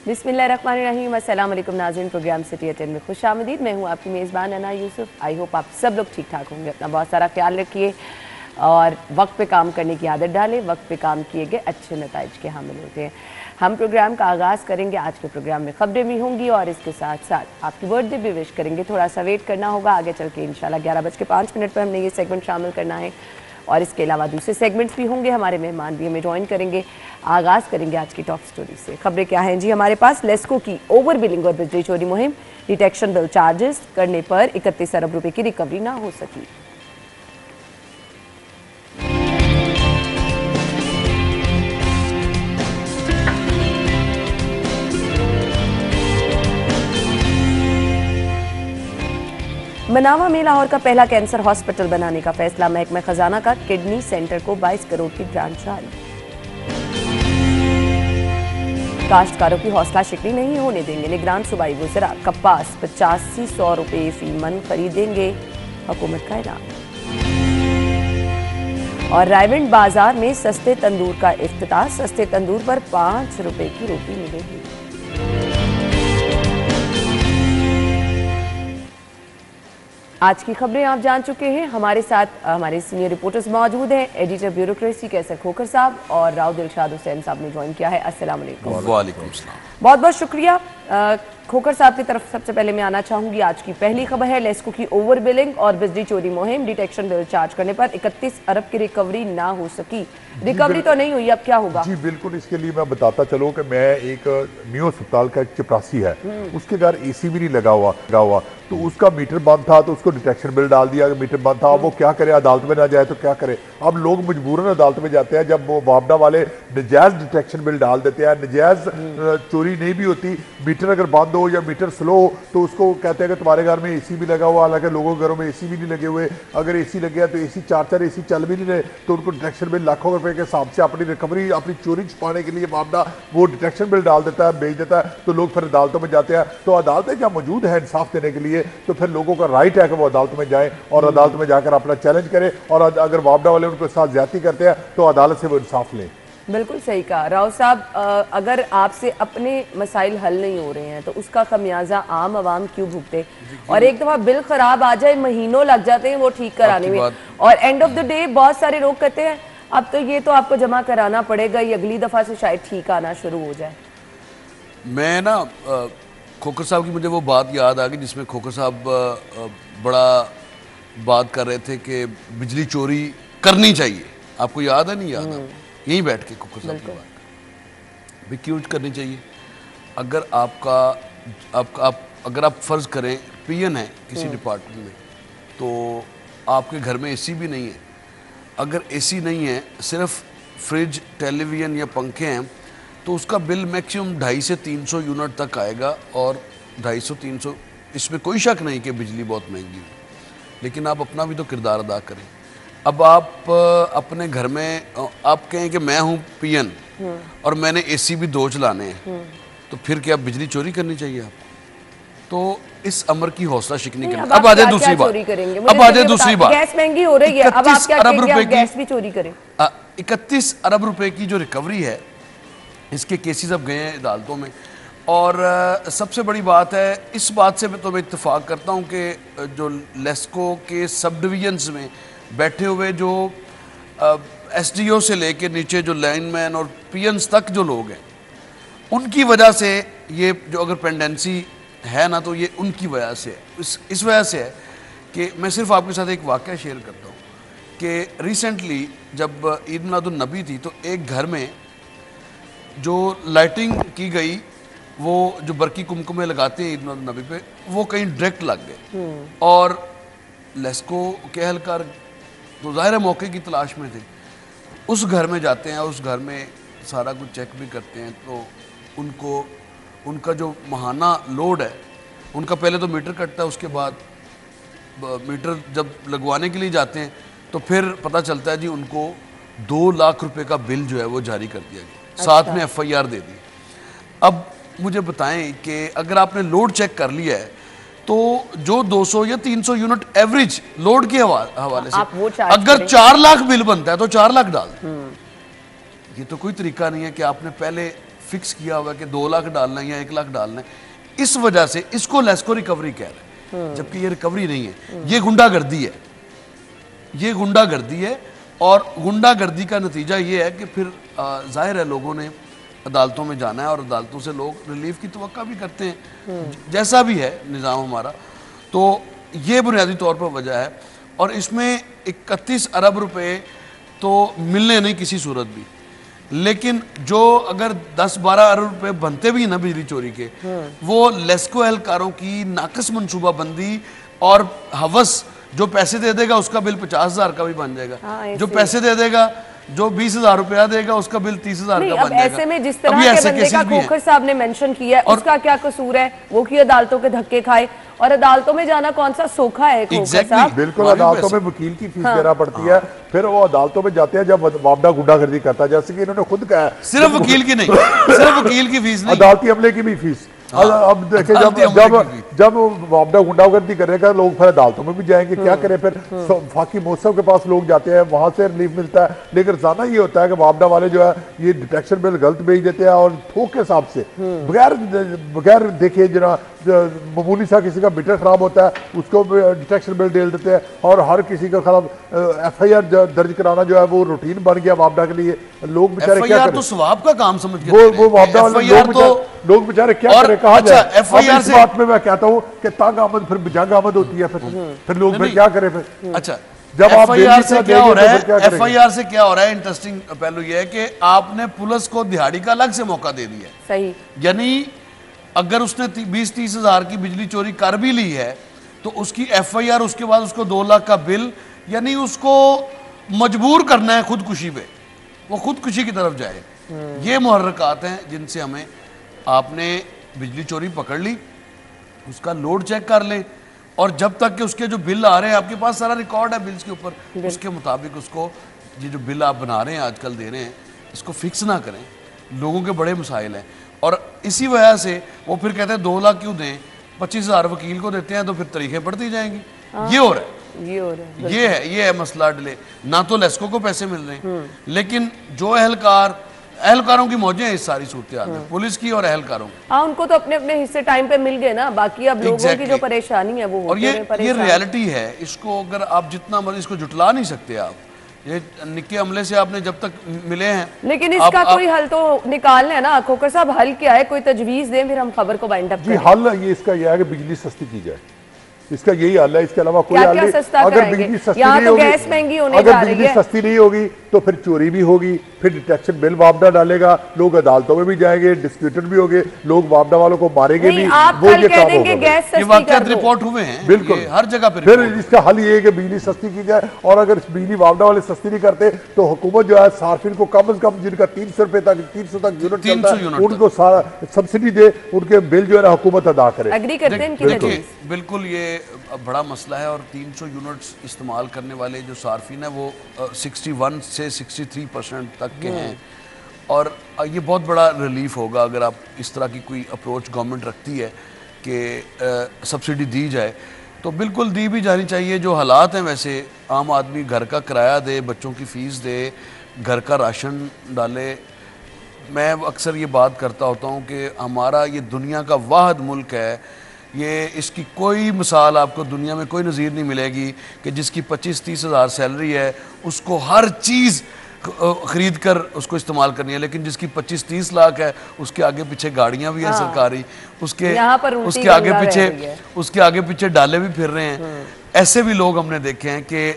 बिस्मिल्लाहिर्रहमानिर्रहीम। अस्सलाम वालेकुम नाज़रीन, प्रोग्राम सिटी एट 10 में खुशामदीद। मैं हूँ आपकी मेज़बान अना यूसुफ। आई होप आप सब लोग ठीक ठाक होंगे। अपना बहुत सारा ख्याल रखिए और वक्त पे काम करने की आदत डालें। वक्त पे काम किए गए अच्छे नताइज के हामिल होते हैं। हम प्रोग्राम का आगाज़ करेंगे। आज के प्रोग्राम में खबरें भी होंगी और इसके साथ साथ आपकी बर्थडे भी विश करेंगे। थोड़ा सा वेट करना होगा, आगे चल के इंशाल्लाह 11:05 पर हमने ये सेगमेंट शामिल करना है और इसके अलावा दूसरे सेगमेंट्स भी होंगे। हमारे मेहमान भी हमें ज्वाइन करेंगे। आगाज़ करेंगे आज की टॉप स्टोरी से। खबरें क्या हैं जी हमारे पास? लेस्को की ओवर बिलिंग और बिजली चोरी मुहिम, डिटेक्शन बिल चार्जेस करने पर 31 अरब रुपए की रिकवरी ना हो सकी। मनावा में लाहौर का पहला कैंसर हॉस्पिटल बनाने का फैसला। महकमा खजाना का किडनी सेंटर को 22 करोड़ की ग्रांट जारी। काश्तकारों की हौसला शिकनी नहीं होने देंगे। निगरान सूबाई वज़रा। कपास 8500 रुपये फी मन खरीदेंगे, हुकूमत का ऐलान। और रायविंड बाजार में सस्ते तंदूर का इफ्तिताह। सस्ते तंदूर पर 5 रुपए की रोटी मिलेगी। आज की खबरें आप जान चुके हैं। हमारे साथ हमारे सीनियर रिपोर्टर्स मौजूद हैं। एडिटर ब्यूरोक्रेसी कैसर खोखर साहब और राव दिलशाद हुसैन साहब ने ज्वाइन किया है। अस्सलाम वालेकुम। वालेकुम सलाम। बहुत बहुत शुक्रिया। खोखर साहब की तरफ सबसे पहले मैं आना चाहूंगी। आज की पहली खबर है लेस्को की ओवर बिलिंग और बिजली चोरी मुहिम, डिटेक्शन बिल चार्ज करने पर 31 अरब की रिकवरी ना हो सकी। रिकवरी तो नहीं हुई, अब क्या होगा? जी बिल्कुल, इसके लिए मैं बताता चलूं कि मैं एक न्यू अस्पताल का एक चपरासी है, उसके घर एसी भी नहीं लगा हुआ तो उसका मीटर बंद था तो उसको डिटेक्शन बिल डाल दिया। मीटर बंद था, अब वो क्या करे, अदालत में ना जाए तो क्या करे। अब लोग मजबूरन अदालत में जाते हैं जब वो वापडा वाले नजायज डिटेक्शन बिल डाल देते हैं। नजायज चोरी नहीं भी होती, मीटर अगर बंद हो या मीटर स्लो हो तो उसको कहते हैं कि तुम्हारे घर में एसी भी लगा हुआ, हालांकि लोगों के घरों में एसी भी नहीं लगे हुए। अगर एसी लगे तो एसी 4 एसी चल भी नहीं रहे तो उनको डिटेक्शन बिल लाखों रुपए के हिसाब से अपनी रिकवरी, अपनी चोरी छुपाने के लिए वापडा वो डिटेक्शन बिल डाल देता है, बेच देता है। तो लोग फिर अदालतों में जाते हैं। तो अदालतें क्या मौजूद है इंसाफ देने के लिए, तो फिर लोगों का राइट है कि वो अदालत में जाएं और अदालत में जाकर अपना चैलेंज करें। और अगर वापडा वाले उनके साथ ज्यादती करते हैं तो अदालत से वो इंसाफ लें। बिल्कुल सही कहा राव साहब। अगर आपसे अपने मसाइल हल नहीं हो रहे हैं तो उसका खमियाजा आम आवाम क्यों भुगते? और एक दफा बिल खराब आ जाए, महीनों लग जाते हैं वो ठीक कराने में, और एंड ऑफ द डे बहुत सारे लोग कहते हैं अब तो ये तो आपको जमा कराना पड़ेगा, ये अगली दफा से शायद ठीक आना शुरू हो जाए। मैं ना खोखर साहब की मुझे वो बात याद आ गई जिसमें खोखर साहब बड़ा बात कर रहे थे कि बिजली चोरी करनी चाहिए। आपको याद है? नहीं याद? यहीं बैठ के खोखर साहब की बात भी क्यों करनी चाहिए। अगर अगर आप फर्ज करें पीएन है किसी डिपार्टमेंट में तो आपके घर में एसी भी नहीं है। अगर एसी नहीं है, सिर्फ फ्रिज, टेलीविज़न या पंखे हैं तो उसका बिल मैक्सिमम 250 से 300 यूनिट तक आएगा। और 250-300 इसमें कोई शक नहीं कि बिजली बहुत महंगी है, लेकिन आप अपना भी तो किरदार अदा करें। अब आप अपने घर में आप कहें कि मैं हूँ पीएन और मैंने एसी भी 2 चलाने हैं, तो फिर क्या बिजली चोरी करनी चाहिए आपको? तो इस अमर की हौसला शिकनी करनी। अब आ जाए दूसरी बात। अब आ जाए दूसरी बात। गैस महंगी हो रही है, अब आप क्या कहेंगे? आप गैस भी चोरी करें। 31 अरब रुपए की जो रिकवरी है, इसके केसेस अब गए हैं अदालतों में। और सबसे बड़ी बात है, इस बात से तो मैं इत्तेफाक करता हूँ कि जो लेस्को के सब डिवीजन्स में बैठे हुए जो एसडीओ से लेके नीचे जो लाइनमैन और पीएन्स तक जो लोग हैं, उनकी वजह से ये जो अगर पेंडेंसी है ना, तो ये उनकी वजह से इस वजह से है कि मैं सिर्फ आपके साथ एक वाक़या शेयर करता हूँ कि रिसेंटली जब ईद मिलादुन नबी थी तो एक घर में जो लाइटिंग की गई, वो जो बरकी कुमकुमे लगाते हैं ईद मिलादुन नबी पे, वो कहीं डायरेक्ट लग गए। और लेस्को के एहलकार तो ज़ाहिर है मौके की तलाश में थे, उस घर में जाते हैं, उस घर में सारा कुछ चेक भी करते हैं। तो उनको उनका जो माहाना लोड है, उनका पहले तो मीटर कटता है, उसके बाद मीटर जब लगवाने के लिए जाते हैं तो फिर पता चलता है जी उनको 2 लाख रुपए का बिल जो है वो जारी कर दिया गया। साथ में एफआईआर दे दी। अब मुझे बताएं कि अगर आपने लोड चेक कर लिया है तो जो 200 या 300 यूनिट एवरेज लोड के हवाले से अगर 4 लाख बिल बनता है तो 4 लाख डाल। ये तो कोई तरीका नहीं है कि आपने पहले फिक्स किया हुआ है कि 2 लाख डालना है या 1 लाख डालना है। इस वजह से इसको लेस्को रिकवरी कह रहे हैं, जबकि ये रिकवरी नहीं है, ये गुंडागर्दी है, ये गुंडागर्दी है। और गुंडागर्दी का नतीजा ये है कि फिर जाहिर है लोगों ने अदालतों में जाना है और अदालतों से लोग रिलीफ की तवक्का भी करते हैं, जैसा भी है निज़ाम हमारा। तो ये बुनियादी तौर पर वजह है। और इसमें 31 अरब रुपए तो मिलने नहीं किसी सूरत भी, लेकिन जो अगर 10-12 अरब रुपए बनते भी हैं ना बिजली चोरी के, वो लेस्को एहलकारों की नाकस मनसूबाबंदी और हवस, जो पैसे दे देगा उसका बिल 50,000 का भी बन जाएगा, जो पैसे दे देगा, जो 20,000 रुपया देगा उसका बिल 30,000 का बन जाएगा। ऐसे में जिस तरह के बंदे का खोखर साहब ने मेंशन किया है, उसका क्या कसूर है? वो की अदालतों के धक्के खाए, और अदालतों में जाना कौन सा सोखा है खोखर साहब? बिल्कुल, अदालतों में वकील की फीस देना पड़ती है, फिर वो अदालतों में जाते हैं जब वापडा गुंडागर्दी करता है, जैसे कि इन्होंने खुद कहा है। सिर्फ वकील की नहीं, सिर्फ वकील की फीस नहीं, अदालती अमले की भी फीस। अब देखिए जब वापडा गुंडागर्दी करेगा लोग फिर अदालतों में भी जाएंगे, क्या करें फिर? फाकी मौसम के पास लोग जाते हैं, वहां से रिलीफ मिलता है। लेकिन रोजाना ये होता है कि वापडा वाले जो है ये डिटेक्शन बिल गलत भेज देते हैं और थोक के हिसाब से बगैर देखे जना मामूली सा किसी का मीटर खराब होता है उसको डिटेक्शन बिल डेल देते हैं, और हर किसी का खिलाफ FIR दर्ज कराना जो है वो रूटीन बन गया वापडा के लिए। लोग बेचारे क्या करें? तो स्वाब का काम समझ के वो वापडा वाले लोग बेचारे क्या करें? कहा जाए? FIR से बात में मैं कहता हूँ कि तांग आमद फिर जंग आमद होती है, फिर लोग फिर क्या करें? फिर अच्छा, जब आप FIR से क्या हो रहा है? FIR से क्या हो रहा है? इंटरेस्टिंग पहलू ये है कि आपने पुलिस को दिहाड़ी का अलग से मौका दे दिया। सही, यानी अगर उसने 20-30 हजार की बिजली चोरी कर भी ली है तो उसकी FIR, उसके बाद उसको 2 लाख का बिल, यानी उसको मजबूर करना है खुदकुशी पे, वो खुदकुशी की तरफ जाए। ये मुहर्रकात हैं जिनसे हमें, आपने बिजली चोरी पकड़ ली, उसका लोड चेक कर लें, और जब तक कि उसके जो बिल आ रहे हैं, आपके पास सारा रिकॉर्ड है बिल्स के ऊपर, उसके मुताबिक उसको ये जो बिल आप बना रहे हैं आजकल दे रहे हैं, इसको फिक्स ना करें। लोगों के बड़े मसाइल हैं, और इसी वजह से वो फिर कहते हैं 2 लाख क्यों दें, 25,000 वकील को देते हैं, तो फिर तरीकें बढ़ती जाएंगी। ये हो रहा है, ये है मसला डिले। ना तो लेस्को को पैसे मिल रहे हैं, लेकिन जो एहलकारों की मौजें हैं इस सारी सूरत में, पुलिस की और एहलकारों की। हाँ, उनको तो अपने अपने हिस्से टाइम पे मिल गए ना, बाकी अब लोगों की जो परेशानी है वो और ये रियलिटी है। इसको अगर आप जितना मर्जी, इसको जुटला नहीं सकते आप। ये निक्के अमले से आपने जब तक मिले हैं, लेकिन इसका कोई हल तो निकालना है ना खोखर साहब। हल क्या है? कोई तजवीज दें, फिर हम खबर को बाइंड अप करें। हल ये इसका यह है कि बिजली सस्ती की जाए, इसका यही हल है, इसके अलावा कोई हल नहीं। अगर बिजली सस्ती नहीं होगी, गैस महंगी होने अगर जा रही बिजली है, सस्ती नहीं होगी तो फिर चोरी भी होगी, फिर डिटेक्शन बिल वापडा डालेगा, लोग अदालतों में भी जाएंगे, डिस्प्यूटेड भी होंगे, लोग वापडा वालों को मारेंगे भी। वो ये काम होगा। ये वाकयात रिपोर्ट हुए हैं, बिल्कुल हर जगह पे। फिर इसका हल ये है कि बिजली सस्ती की जाए, और अगर बिजली वापडा वाले सस्ती नहीं करते तो हुकूमत जो है सार्फिन को कम से कम जिनका 300 रुपए तक 300 तक यूनिट चलता है, उनको सारा सब्सिडी दे, उनके बिल जो है ना हुकूमत अदा करे। एग्री करते हैं? बिल्कुल, ये बड़ा मसला है। और 300 यूनिट्स इस्तेमाल करने वाले जो सार्फिन है वो 61 से 63% तक के हैं, और ये बहुत बड़ा रिलीफ होगा अगर आप इस तरह की कोई अप्रोच गवर्नमेंट रखती है कि सब्सिडी दी जाए, तो बिल्कुल दी भी जानी चाहिए। जो हालात हैं वैसे, आम आदमी घर का किराया दे, बच्चों की फ़ीस दे, घर का राशन डाले। मैं अक्सर ये बात करता होता हूँ कि हमारा ये दुनिया का वाहिद मुल्क है, ये इसकी कोई मिसाल आपको दुनिया में कोई नज़ीर नहीं मिलेगी कि जिसकी 25-30 हज़ार सैलरी है उसको हर चीज़ खरीद कर उसको इस्तेमाल करनी है, लेकिन जिसकी 25-30 लाख है उसके आगे पीछे गाड़ियां भी हैं सरकारी, उसके आगे पीछे डाले भी फिर रहे हैं। ऐसे भी लोग हमने देखे हैं कि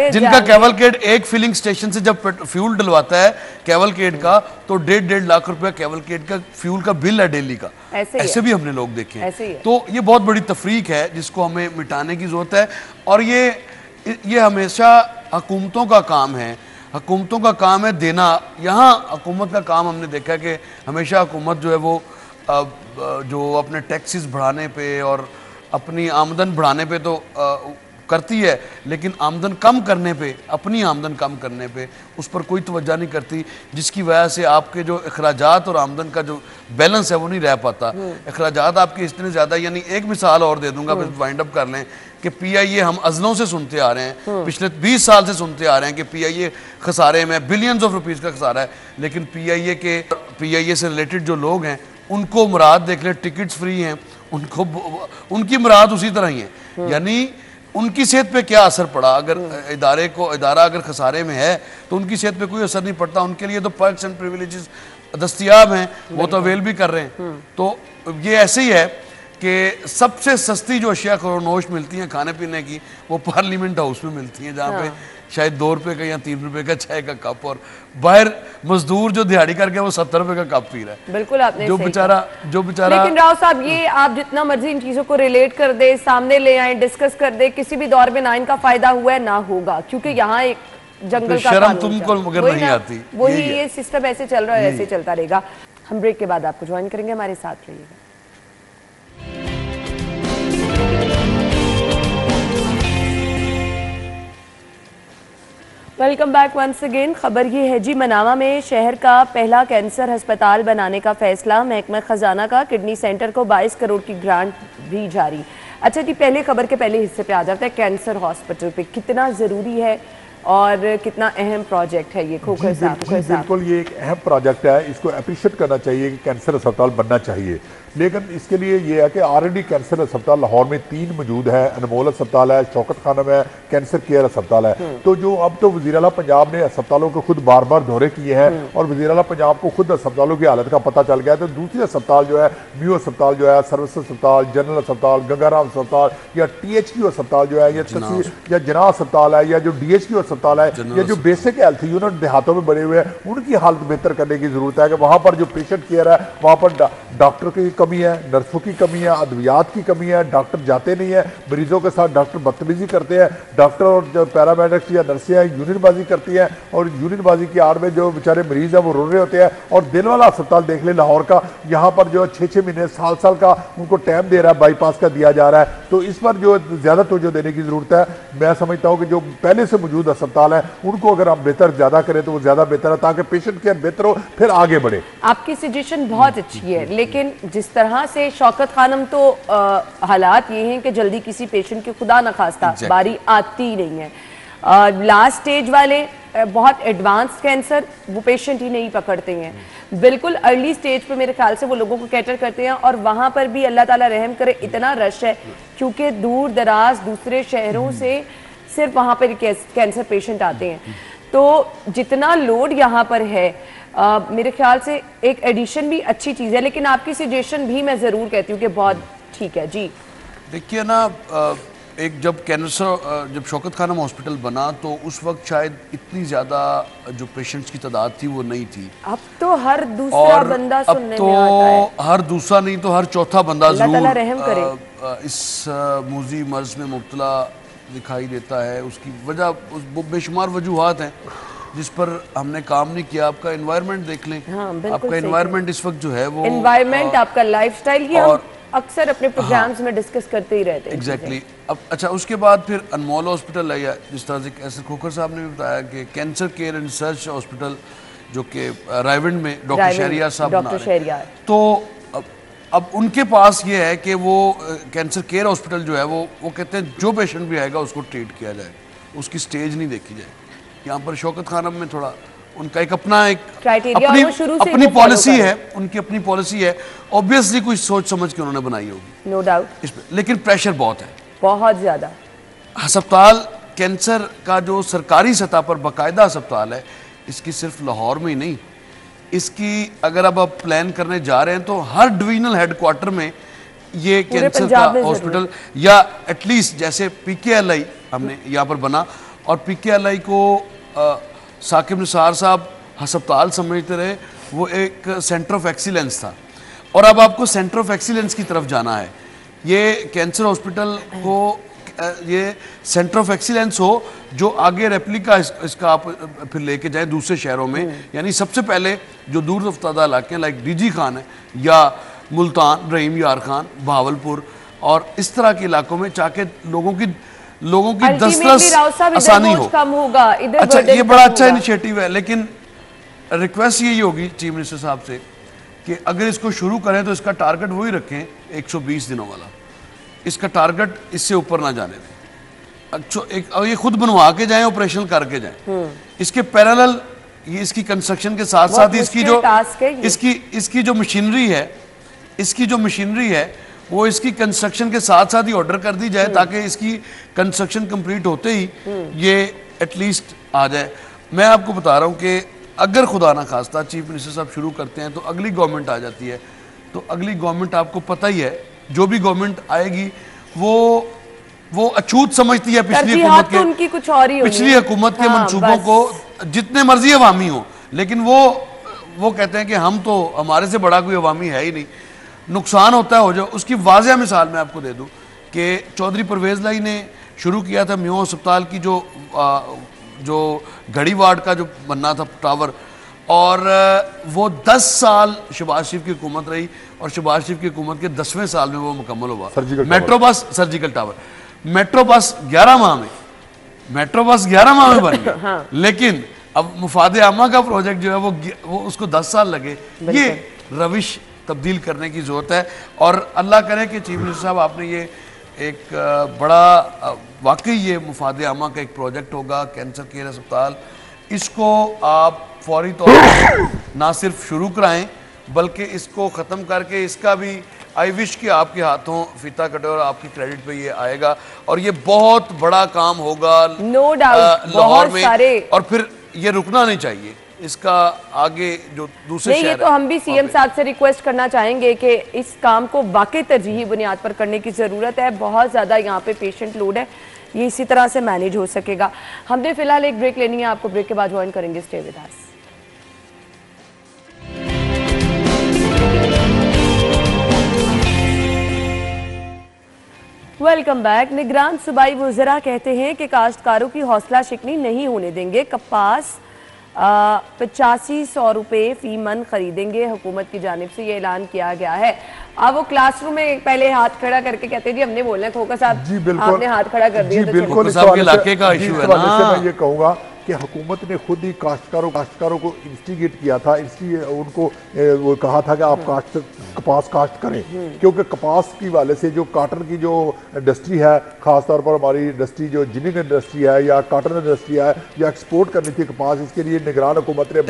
जिनका कैवलकेड एक फिलिंग स्टेशन से जब फ्यूल डलवाता है कैवलकेड का, तो 1.5 लाख रुपया कैवलकेड का फ्यूल का बिल है डेली का। ऐसे भी हमने लोग देखे हैं। तो ये बहुत बड़ी तफरीक है जिसको हमें मिटाने की जरूरत है, और ये हमेशा हुकूमतों का काम है। हुकूमतों का काम है देना। यहाँ हुकूमत का काम हमने देखा कि हमेशा हुकूमत जो है वो जो अपने टैक्सेस बढ़ाने पे और अपनी आमदन बढ़ाने पे तो करती है, लेकिन आमदन कम करने पे, अपनी आमदन कम करने पे उस पर कोई तवज्जो नहीं करती, जिसकी वजह से आपके जो अखराजात और आमदन का जो बैलेंस है वो नहीं रह पाता। अखराजात आपके इतने ज़्यादा, यानी एक मिसाल और दे दूंगा, फिर वाइंड अप कर लें कि PIA हम अजलों से सुनते आ रहे हैं, पिछले 20 साल से सुनते आ रहे हैं कि PIA खसारे में बिलियंस ऑफ रुपीज़ का खसारा है, लेकिन PIA से रिलेटेड जो लोग हैं उनको मुराद देख लें, टिकट्स फ्री हैं, उनको उनकी मुराद उसी तरह ही है। यानी उनकी सेहत पे क्या असर पड़ा, अगर इदारा अगर खसारे में है तो उनकी सेहत पे कोई असर नहीं पड़ता, उनके लिए तो पर्क्स एंड प्रिविलेजेस दस्तयाब हैं, वो तो अवेल भी कर रहे हैं। तो ये ऐसे ही है कि सबसे सस्ती जो अशिया खरोनोश मिलती हैं खाने पीने की, वो पार्लियामेंट हाउस में मिलती हैं, जहाँ पे शायद 2 रुपए का या 3 रुपए का चाय का कप, और बाहर मजदूर जो दिहाड़ी करके वो 70 रुपए का कप पी रहा है। बिल्कुल आपने जो बेचारा लेकिन राव साहब, ये आप जितना मर्जी इन चीजों को रिलेट कर दे, सामने ले आए, डिस्कस कर दे, किसी भी दौर में ना इनका फायदा हुआ है ना होगा, क्योंकि यहाँ एक जंगल का शर्म तुमको मगर नहीं आती, वही ये सिस्टम ऐसे चल रहा है, ऐसे चलता रहेगा। हम ब्रेक के बाद आपको ज्वाइन करेंगे, हमारे साथ रहिएगा। Welcome back once again. खबर ये है जी, मनावा में शहर का पहला कैंसर अस्पताल बनाने का फैसला, महकमा खजाना का किडनी सेंटर को 22 करोड़ की ग्रांट भी जारी। अच्छा जी, पहले खबर के पहले हिस्से पे आ जाता है, कैंसर हॉस्पिटल पे कितना ज़रूरी है और कितना अहम प्रोजेक्ट है ये खोखर साहब। बिल्कुल ये एक अहम प्रोजेक्ट है, इसको अप्रिशिएट करना चाहिए कि कैंसर अस्पताल बनना चाहिए, लेकिन इसके लिए ये है कि ऑलरेडी कैंसर अस्पताल लाहौर में 3 मौजूद है, अनमोल अस्पताल है, शौकत खानम है, कैंसर केयर अस्पताल है। तो जो अब तो वज़ीर आला पंजाब ने अस्पतालों को खुद बार बार दौरे किए हैं और वज़ीर आला पंजाब को खुद अस्पतालों की हालत का पता चल गया है, तो दूसरे अस्पताल जो है, म्यू अस्पताल जो है, सर्विस अस्पताल, जनरल अस्पताल, गंगाराम अस्पताल या THQ अस्पताल जो है, या जना अस्पताल है, या जो DHQ अस्पताल है, या जो बेसिक हेल्थ यूनिट देहातों में बने हुए हैं, उनकी हालत बेहतर करने की जरूरत है कि वहाँ पर जो पेशेंट केयर है वहाँ पर डॉक्टर की कमी है, नर्सों की कमी है, अद्वियात की कमी है, डॉक्टर जाते नहीं है, मरीजों के साथ डॉक्टर बदतमीजी करते हैं, डॉक्टर और जो पैरामेडिक्स या नर्सें हैं यूनियनबाजी करती हैं, और यूनियनबाजी की आड़ में जो बेचारे मरीज हैं वो रो रहे होते हैं। और दिल वाला अस्पताल देख ले लाहौर का, यहाँ पर जो 6-6 महीने साल का उनको टाइम दे रहा है, बाईपास का दिया जा रहा है, तो इस पर जो ज़्यादा तवज्जो देने की ज़रूरत है। मैं समझता हूँ कि जो पहले से मौजूद अस्पताल है उनको अगर हम बेहतर ज़्यादा करें तो वो ज़्यादा बेहतर है, ताकि पेशेंट केयर बेहतर हो, फिर आगे बढ़े। आपकी सजेशन बहुत अच्छी है, लेकिन जिस तरह से शौकत खानम, तो हालात ये हैं कि जल्दी किसी पेशेंट की खुदा न खास्ता बारी आती नहीं है। लास्ट स्टेज वाले बहुत एडवांस कैंसर वो पेशेंट ही नहीं पकड़ते हैं, बिल्कुल अर्ली स्टेज पे मेरे ख्याल से वो लोगों को कैटर करते हैं, और वहाँ पर भी अल्लाह ताला रहम करे इतना रश है, क्योंकि दूर दराज दूसरे शहरों से सिर्फ वहाँ पर कैंसर पेशेंट आते हैं। तो जितना लोड यहाँ पर है, मेरे ख्याल से एक एडिशन भी अच्छी चीज़ है, लेकिन आपकी सजेशन भी मैं ज़रूर कहती हूँ कि बहुत ठीक है जी। देखिए ना, एक जब शौकत खानम हॉस्पिटल बना तो उस वक्त शायद इतनी ज़्यादा जो पेशेंट्स की तादाद थी वो नहीं थी। अब तो हर दूसरा बंदा सुनने में आता है, हर दूसरा नहीं तो हर चौथा बंदा अल्लाह रहम करे इस मूजी मर्ज में मुब्तला दिखाई देता है। उसकी वजह बेशुमार वजूहात हैं जिस पर हमने काम नहीं किया। आपका एनवायरनमेंट देख लें, आपका एनवायरनमेंट इस वक्त जो है वो एनवायरनमेंट, आपका लाइफस्टाइल, ये हम अक्सर अपने प्रोग्राम्स में डिस्कस करते ही रहते हैं। एग्जैक्टली। अब अच्छा, उसके बाद फिर अनमोल हॉस्पिटल है, या जिस तरह से कैसर खोखर साहब ने भी बताया कि cancer care and research hospital जो कि रायविंड में डॉक्टर शहरियार साहब बना रहे हैं, तो अब उनके पास ये है कि वो कैंसर केयर हॉस्पिटल जो है वो कहते हैं जो पेशेंट भी आएगा उसको ट्रीट किया जाए, उसकी स्टेज नहीं देखी जाए। यहाँ पर शौकत खानम में थोड़ा उनका एक अपना अपनी पॉलिसी है, उनकी अपनी पॉलिसी है, ऑब्वियसली कुछ सोच समझ के उन्होंने बनाई होगी, नो डाउट, लेकिन प्रेशर बहुत है, बहुत ज्यादा। अस्पताल कैंसर का जो सरकारी सतह पर बाकायदा अस्पताल है, इसकी सिर्फ लाहौर में ही नहीं, इसकी अगर अब आप प्लान करने जा रहे हैं तो हर डिविजनल हेडक्वार्टर में ये कैंसर का हॉस्पिटल, या एटलीस्ट जैसे PKLI हमने यहाँ पर बना, और PKLI को साकिब निसार साहब अस्पताल समझते रहे, वो एक सेंटर ऑफ एक्सीलेंस था, और अब आपको सेंटर ऑफ एक्सीलेंस की तरफ जाना है। ये कैंसर हॉस्पिटल को ये सेंटर ऑफ एक्सीलेंस हो जो आगे रेप्लिका इसका आप फिर लेके जाएं दूसरे शहरों में। यानी सबसे पहले जो दूर दफ्तादा इलाके लाइक DG खान है, या मुल्तान, रहीम यार खान, भावलपुर और इस तरह के इलाकों में, चाहे लोगों की लोगों की Ultimately, दस्तरस राव साहब, इधर आसानी बोझ हो। कम होगा, इधर अच्छा, burden ये बड़ा कम अच्छा होगा। इनिशिएटिव है, लेकिन रिक्वेस्ट यही होगी चीफ मिनिस्टर साहब से कि अगर इसको शुरू करें तो इसका टारगेट वही रखें 120 दिनों वाला, इसका टारगेट इससे ऊपर ना जाने दें। और ये खुद बनवा के जाएं, ऑपरेशन करके जाएं। इसके पैरेलल ये इसकी कंस्ट्रक्शन के साथ साथ ही इसकी जो इसकी जो मशीनरी है, इसकी जो मशीनरी है वो इसकी कंस्ट्रक्शन के साथ साथ ही ऑर्डर कर दी जाए, ताकि इसकी कंस्ट्रक्शन कंप्लीट होते ही ये एटलीस्ट आ जाए। मैं आपको बता रहा हूँ कि अगर खुदा ना खास्ता चीफ मिनिस्टर साहब शुरू करते हैं तो अगली गवर्नमेंट आ जाती है, तो अगली गवर्नमेंट आपको पता ही है, जो भी गवर्नमेंट आएगी वो अछूत समझती है पिछली हुकूमत के, उनकी कुछ और ही पिछली हुकूमत के मंसूबों को, जितने मर्जी अवामी हो, लेकिन वो कहते हैं कि हम तो, हमारे से बड़ा कोई अवामी है ही नहीं, नुकसान होता है हो जाए। उसकी वाज़ह मिसाल मैं आपको दे दूं कि चौधरी परवेज़ लाई ने शुरू किया था म्यों अस्पताल की जो घड़ी वार्ड का जो बनना था टावर, और वो 10 साल शहबाज शरीफ की हुकूमत रही, और शहबाज शरीफ की हुकूमत के 10वें साल में वो मुकम्मल हुआ। Metro bus surgical tower, metro bus 11 माह में, मेट्रो बस 11 माह में बन गया। हाँ। लेकिन अब मुफादे आमा का प्रोजेक्ट जो है वो उसको 10 साल लगे। ये रविश तब्दील करने की ज़रूरत है, और अल्लाह करे कि चीफ मिनिस्टर साहब आपने ये एक बड़ा वाकई ये मुफादे आमा का एक प्रोजेक्ट होगा, कैंसर केयर अस्पताल, इसको आप फौरी तौर पर ना सिर्फ शुरू कराएं बल्कि इसको ख़त्म करके इसका भी आई विश कि आपके हाथों फीता कटे और आपकी क्रेडिट पे ये आएगा, और ये बहुत बड़ा काम होगा नो डाउट लाहौर में, और फिर ये रुकना नहीं चाहिए, इसका आगे जो दूसरे शहर, ये तो हम भी सीएम साहब से रिक्वेस्ट करना चाहेंगे कि इस काम को वाकई तरजीही बुनियाद पर करने की ज़रूरत है। बहुत ज़्यादा यहाँ पे पेशेंट लोड है, ये इसी तरह से मैनेज हो सकेगा। हमने फिलहाल एक ब्रेक लेनी है, आपको ब्रेक के बाद ज्वाइन करेंगे। Stay with us. Welcome back. निगरान सूबाई वज़रा कहते हैं कि काश्तकारों की हौसला शिकनी नहीं होने देंगे, कपास 8500 रुपये फी मन खरीदेंगे, हुकूमत की जानिब से ये ऐलान किया गया है। अब वो क्लासरूम में पहले हाथ खड़ा करके कहते हैं जी हमने बोलना है, खोखा साहब जी बिल्कुल आपने हाथ खड़ा कर दिया। जी बिल्कुल, इलाके का इशू है ना। मैं ये कहूँगा कि हुकूमत ने खुद ही काश्तकारों को इंस्टिगेट किया था, इसलिए उनको वो कहा था कि आप कपास काश्त करें, क्योंकि कपास की वाले से जो काटन की जो इंडस्ट्री है, खासतौर पर हमारी इंडस्ट्री जो जिनिंग इंडस्ट्री है या काटन इंडस्ट्री है, या एक्सपोर्ट करनी थी कपास, इसके लिए निगरान हुकूमत ने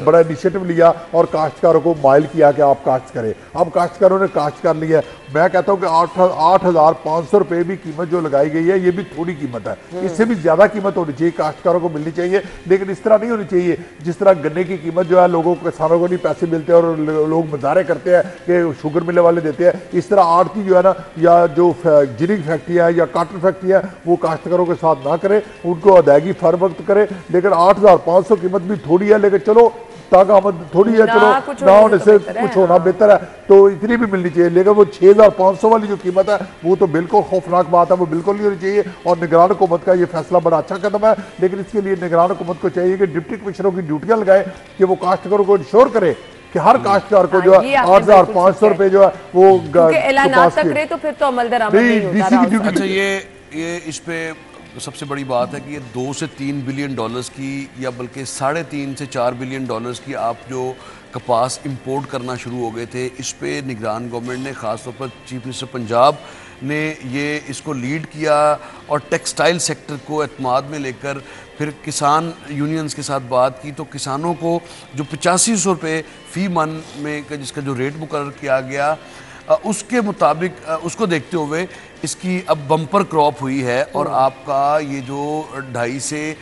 बड़ा इनिशिएटिव लिया और काश्तकारों को माइल किया कि आप काश्त करें। अब काश्तकारों ने काश्त कर लिया। मैं कहता हूँ कि 8,500 रुपये भी कीमत जो लगाई गई है, ये भी थोड़ी कीमत है, इससे भी ज़्यादा कीमत होनी चाहिए, काश्तकारों को मिलनी चाहिए, लेकिन इस तरह नहीं होनी चाहिए जिस तरह गन्ने की कीमत जो है लोगों को, किसानों को नहीं पैसे मिलते और लोग मुजाहरे करते हैं कि शुगर मिलने वाले देते हैं, इस तरह आड़ती जो है ना, या जो जिनिंग फैक्ट्री है या काटन फैक्ट्री है, वो काश्तकारों के साथ ना करे, उनको अदायगी फर वक्त करे। लेकिन 8,500 कीमत भी थोड़ी है, लेकिन चलो ताकत थोड़ी है, चलो ना होने से कुछ होना बेहतर है, तो इतनी भी मिलनी चाहिए। लेकिन वो 6,500 वाली जो कीमत है वो तो बिल्कुल खौफनाक बात है, वो बिल्कुल नहीं होनी चाहिए। और निगरान हुकूमत का ये फैसला बड़ा अच्छा कदम है, लेकिन इसके लिए निगरान हुकूमत को चाहिए कि डिप्टी कमिश्नरों की ड्यूटियां लगाए कि वो काश्तकारों को इंश्योर करे कि हर काश्तकार को जो है 8,500 रुपये जो है वो तो फिर तो अमल दरामद नहीं होता। अच्छा, ये इस पे सबसे बड़ी बात है कि ये 2 से 3 बिलियन डॉलर्स की, या बल्कि 3.5 से 4 बिलियन डॉलर्स की आप जो कपास इंपोर्ट करना शुरू हो गए थे, इस पे निगरान गवर्नमेंट ने, ख़ासतौर पर चीफ मिनिस्टर पंजाब ने ये इसको लीड किया, और टेक्सटाइल सेक्टर को एतमाद में लेकर फिर किसान यूनियंस के साथ बात की, तो किसानों को जो 8500 रुपये फ़ी मन में का जिसका जो रेट मुकर्रर किया गया, उसके मुताबिक उसको देखते हुए इसकी अब बम्पर क्रॉप हुई है, और आपका ये जो 2.5 से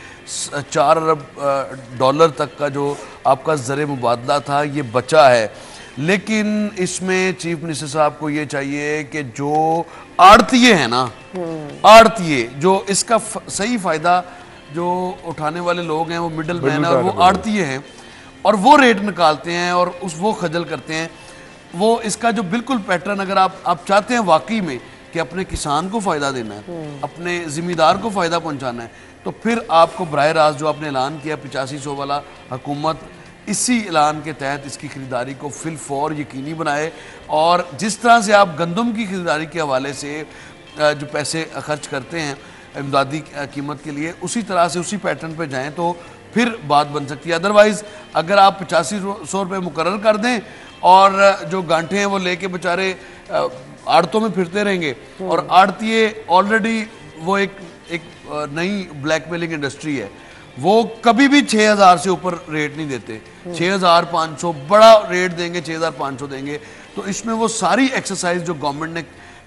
4 अरब डॉलर तक का जो आपका ज़र मुबादला था, ये बचा है। लेकिन इसमें चीफ मिनिस्टर साहब को ये चाहिए कि जो आड़तिये हैं ना, आड़तिये जो इसका सही फ़ायदा जो उठाने वाले लोग हैं, वो मिडल मैन है, और वो आड़तिये हैं, और वो रेट निकालते हैं और वो खजल करते हैं। वो इसका जो बिल्कुल पैटर्न, अगर आप चाहते हैं वाकई में कि अपने किसान को फ़ायदा देना है, अपने ज़िम्मेदार को फ़ायदा पहुंचाना है, तो फिर आपको बराह रास्त जो आपने ऐलान किया 8500 वाला, हुकूमत इसी ऐलान के तहत इसकी ख़रीदारी को फिल फौर यकीनी बनाए। और जिस तरह से आप गंदम की ख़रीदारी के हवाले से जो पैसे खर्च करते हैं, इमदादी कीमत के लिए, उसी तरह से उसी पैटर्न पे जाएं तो फिर बात बन सकती है। अदरवाइज़ अगर आप 8500 रुपये मुकर्रर कर दें और जो गांठे हैं वो लेके बेचारे आड़तों में फिरते रहेंगे, और आड़तीये ऑलरेडी वो एक नई ब्लैकमेलिंग इंडस्ट्री है, वो कभी भी 6000 से ऊपर रेट नहीं देते। 6500 बड़ा रेट देंगे, 6500 देंगे। तो इसमें वो सारी एक्सरसाइज जो गवर्नमेंट ने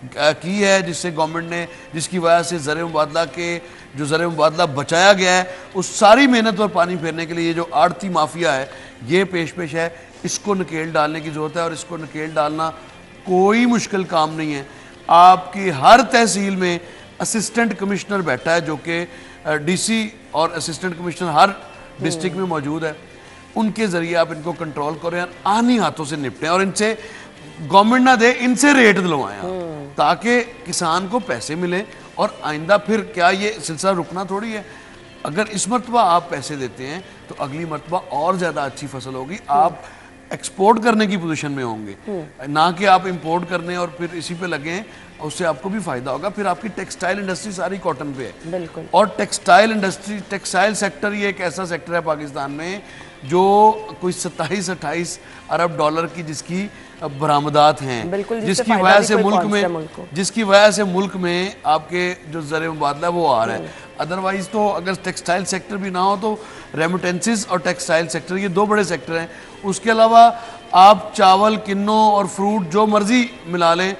की है, जिसकी वजह से ज़र मुबादला के जो ज़र मुबादला बचाया गया है, उस सारी मेहनत पर पानी फेरने के लिए ये जो आड़ती माफिया है ये पेश है। इसको नकेल डालने की ज़रूरत है, और इसको नकेल डालना कोई मुश्किल काम नहीं है। आपकी हर तहसील में असिस्टेंट कमिश्नर बैठा है, जो कि डीसी और असिस्टेंट कमिश्नर हर डिस्ट्रिक्ट में मौजूद है। उनके ज़रिए आप इनको कंट्रोल करें और आनी हाथों से निपटें, और इनसे गवर्नमेंट ना दे, इनसे रेट दिलवाएं आप, ताकि किसान को पैसे मिलें। और आइंदा फिर क्या ये सिलसिला रुकना थोड़ी है। अगर इस मरतबा आप पैसे देते हैं तो अगली मरतबा और ज़्यादा अच्छी फसल होगी, आप एक्सपोर्ट करने की पोजीशन में होंगे, ना कि आप इंपोर्ट करने और फिर इसी पे लगें, उससे आपको भी फायदा होगा। फिर आपकी टेक्सटाइल इंडस्ट्री सारी कॉटन पे है, बिल्कुल। और टेक्सटाइल इंडस्ट्री, टेक्सटाइल सेक्टर ये एक ऐसा सेक्टर है पाकिस्तान में जो कोई 27-28 अरब डॉलर की जिसकी बरामदात हैं, जिसकी वजह से मुल्क में आपके जो ज़र मुबादला वो आ रहा है। अदरवाइज तो अगर टेक्सटाइल सेक्टर भी ना हो तो रेमिटेंसेस और टेक्सटाइल सेक्टर ये दो बड़े सेक्टर हैं। उसके अलावा आप चावल, किन्नों और फ्रूट जो मर्जी मिला लें,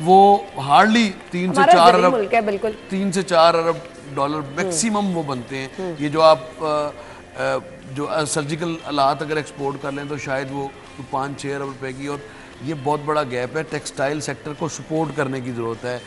वो हार्डली 3 से 4 अरब डॉलर मैक्सिमम वो बनते हैं। ये जो आप जो सर्जिकल आलात अगर एक्सपोर्ट कर लें तो शायद वो 5-6 अरब रुपए की, और ये बहुत बड़ा गैप है। टेक्सटाइल सेक्टर को सपोर्ट करने की ज़रूरत है।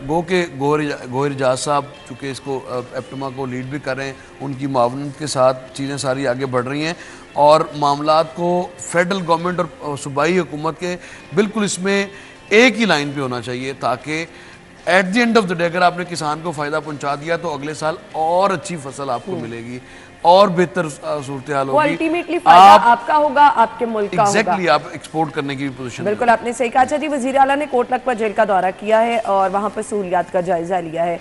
गो के गोहिर इजाज़ साहब चूँकि इसको एप्टमा को लीड भी कर रहे हैं, उनकी मावनत के साथ चीज़ें सारी आगे बढ़ रही हैं, और मामलात को फेडरल गवर्नमेंट और सूबाई हुकूमत के बिल्कुल इसमें एक ही लाइन पे होना चाहिए, ताकि at the end of the day अगर आपने किसान को फ़ायदा पहुंचा दिया तो अगले साल और अच्छी फसल आपको मिलेगी और बेहतर सूरत हाल होगी। अल्टीमेटली फायदा आपका होगा, आपके मुल्क का होगा। आप एक्सपोर्ट करने की पोजीशन। बिल्कुल आपने सही कहा। अच्छा जी, वज़ीर आला ने कोट लखपत जेल का दौरा किया है और वहाँ पर सहूलियात का जायजा लिया है।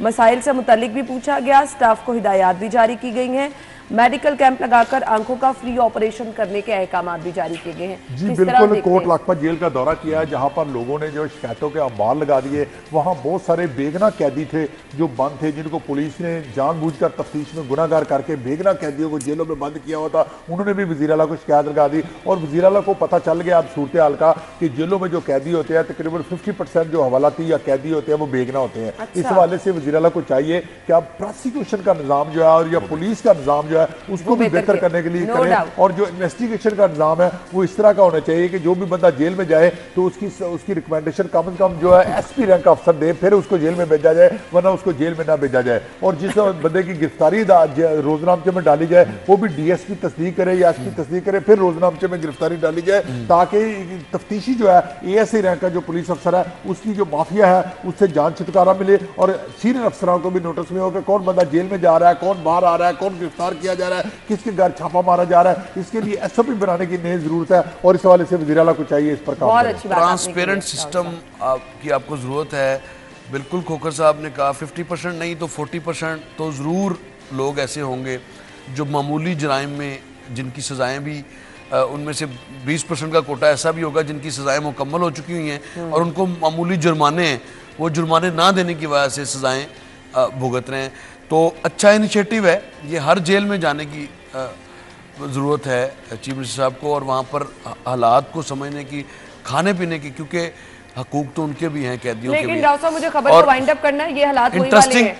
मसाइल से मुतालिक भी पूछा गया, स्टाफ को हिदायत भी जारी की गई हैं, मेडिकल कैंप लगाकर आंखों का फ्री ऑपरेशन करने के अहकाम भी जारी किए गए हैं। जी बिल्कुल, कोट लखपत जेल का दौरा किया है, जहां पर लोगों ने जो शिकायतों के अम्बार लगा दिए। वहां बहुत सारे बेगना कैदी थे जो बंद थे, जिनको पुलिस ने जानबूझकर तफ्तीश में गुनाहगार करके बेगना कैदियों को जेलों में बंद किया हुआ था। उन्होंने भी वज़ीर आला को शिकायत लगा दी, और वज़ीर आला को पता चल गया अब सूरत हाल का कि जेलों में जो कैदी होते हैं तकरीबन 50% जो हवालाती या कैदी होते हैं वो बेगना होते हैं। इस हवाले से वज़ीर आला को चाहिए कि अब प्रोसिक्यूशन का निज़ाम जो है और या पुलिस का निज़ाम जो है उसको भी बेहतर करने के लिए करें, और जो इन्वेस्टिगेशन का निज़ाम है वो इस तरह का होना चाहिए कि जो भी बंदा जेल में जाए तो उसकी रिकमेंडेशन कम से कम जो है एसपी रैंक का अफसर दे, फिर उसको जेल में भेजा जाए, वरना उसको जेल में ना भेजा जाए। और जिस बंदे की गिरफ्तारी रोजनामचे में डाली जाए वो भी डीएसपी तस्दीक करे या एसपी तस्दीक करे, फिर रोजनामचे में गिरफ्तारी डाली जाए, ताकि तफ्तीशी जो है एएसआई रैंक का जो पुलिस अफसर है उसकी जो माफिया है उससे जान छुटकारा मिले, और सीनियर अफसरों को भी नोटिस में हो कि कौन बंदा जेल में जा रहा है, कौन बाहर आ रहा है, कौन गिरफ्तार किया जा रहा है, किसके घर छापा मारा जा रहा है। इसके लिए एसओपी बनाने की नई जरूरत है, और इस हवाले से वज़ीर आला को चाहिए इस पर काम करें। ट्रांसपेरेंट सिस्टम की आपको ज़रूरत है। बिल्कुल खोखर साहब ने कहा 50% नहीं तो 40% तो ज़रूर लोग ऐसे होंगे जो मामूली जराइम में जिनकी सज़ाएँ भी उनमें से 20% का कोटा ऐसा भी होगा जिनकी सज़ाएँ मुकम्मल हो चुकी हुई हैं और उनको मामूली जुर्माने हैं, वो जुर्माने ना देने की वजह से सज़ाएँ भुगत रहे हैं। तो अच्छा इनिशिएटिव है ये, हर जेल में जाने की ज़रूरत है चीफ मिनिस्टर साहब को, और वहाँ पर हालात को समझने की, खाने पीने की, क्योंकि हकूक तो उनके भी हैं कैदियों के भी। लेकिन डॉक्टर साहब मुझे खबर को वाइंड अप करना है, ये हालात वही वाले हैं।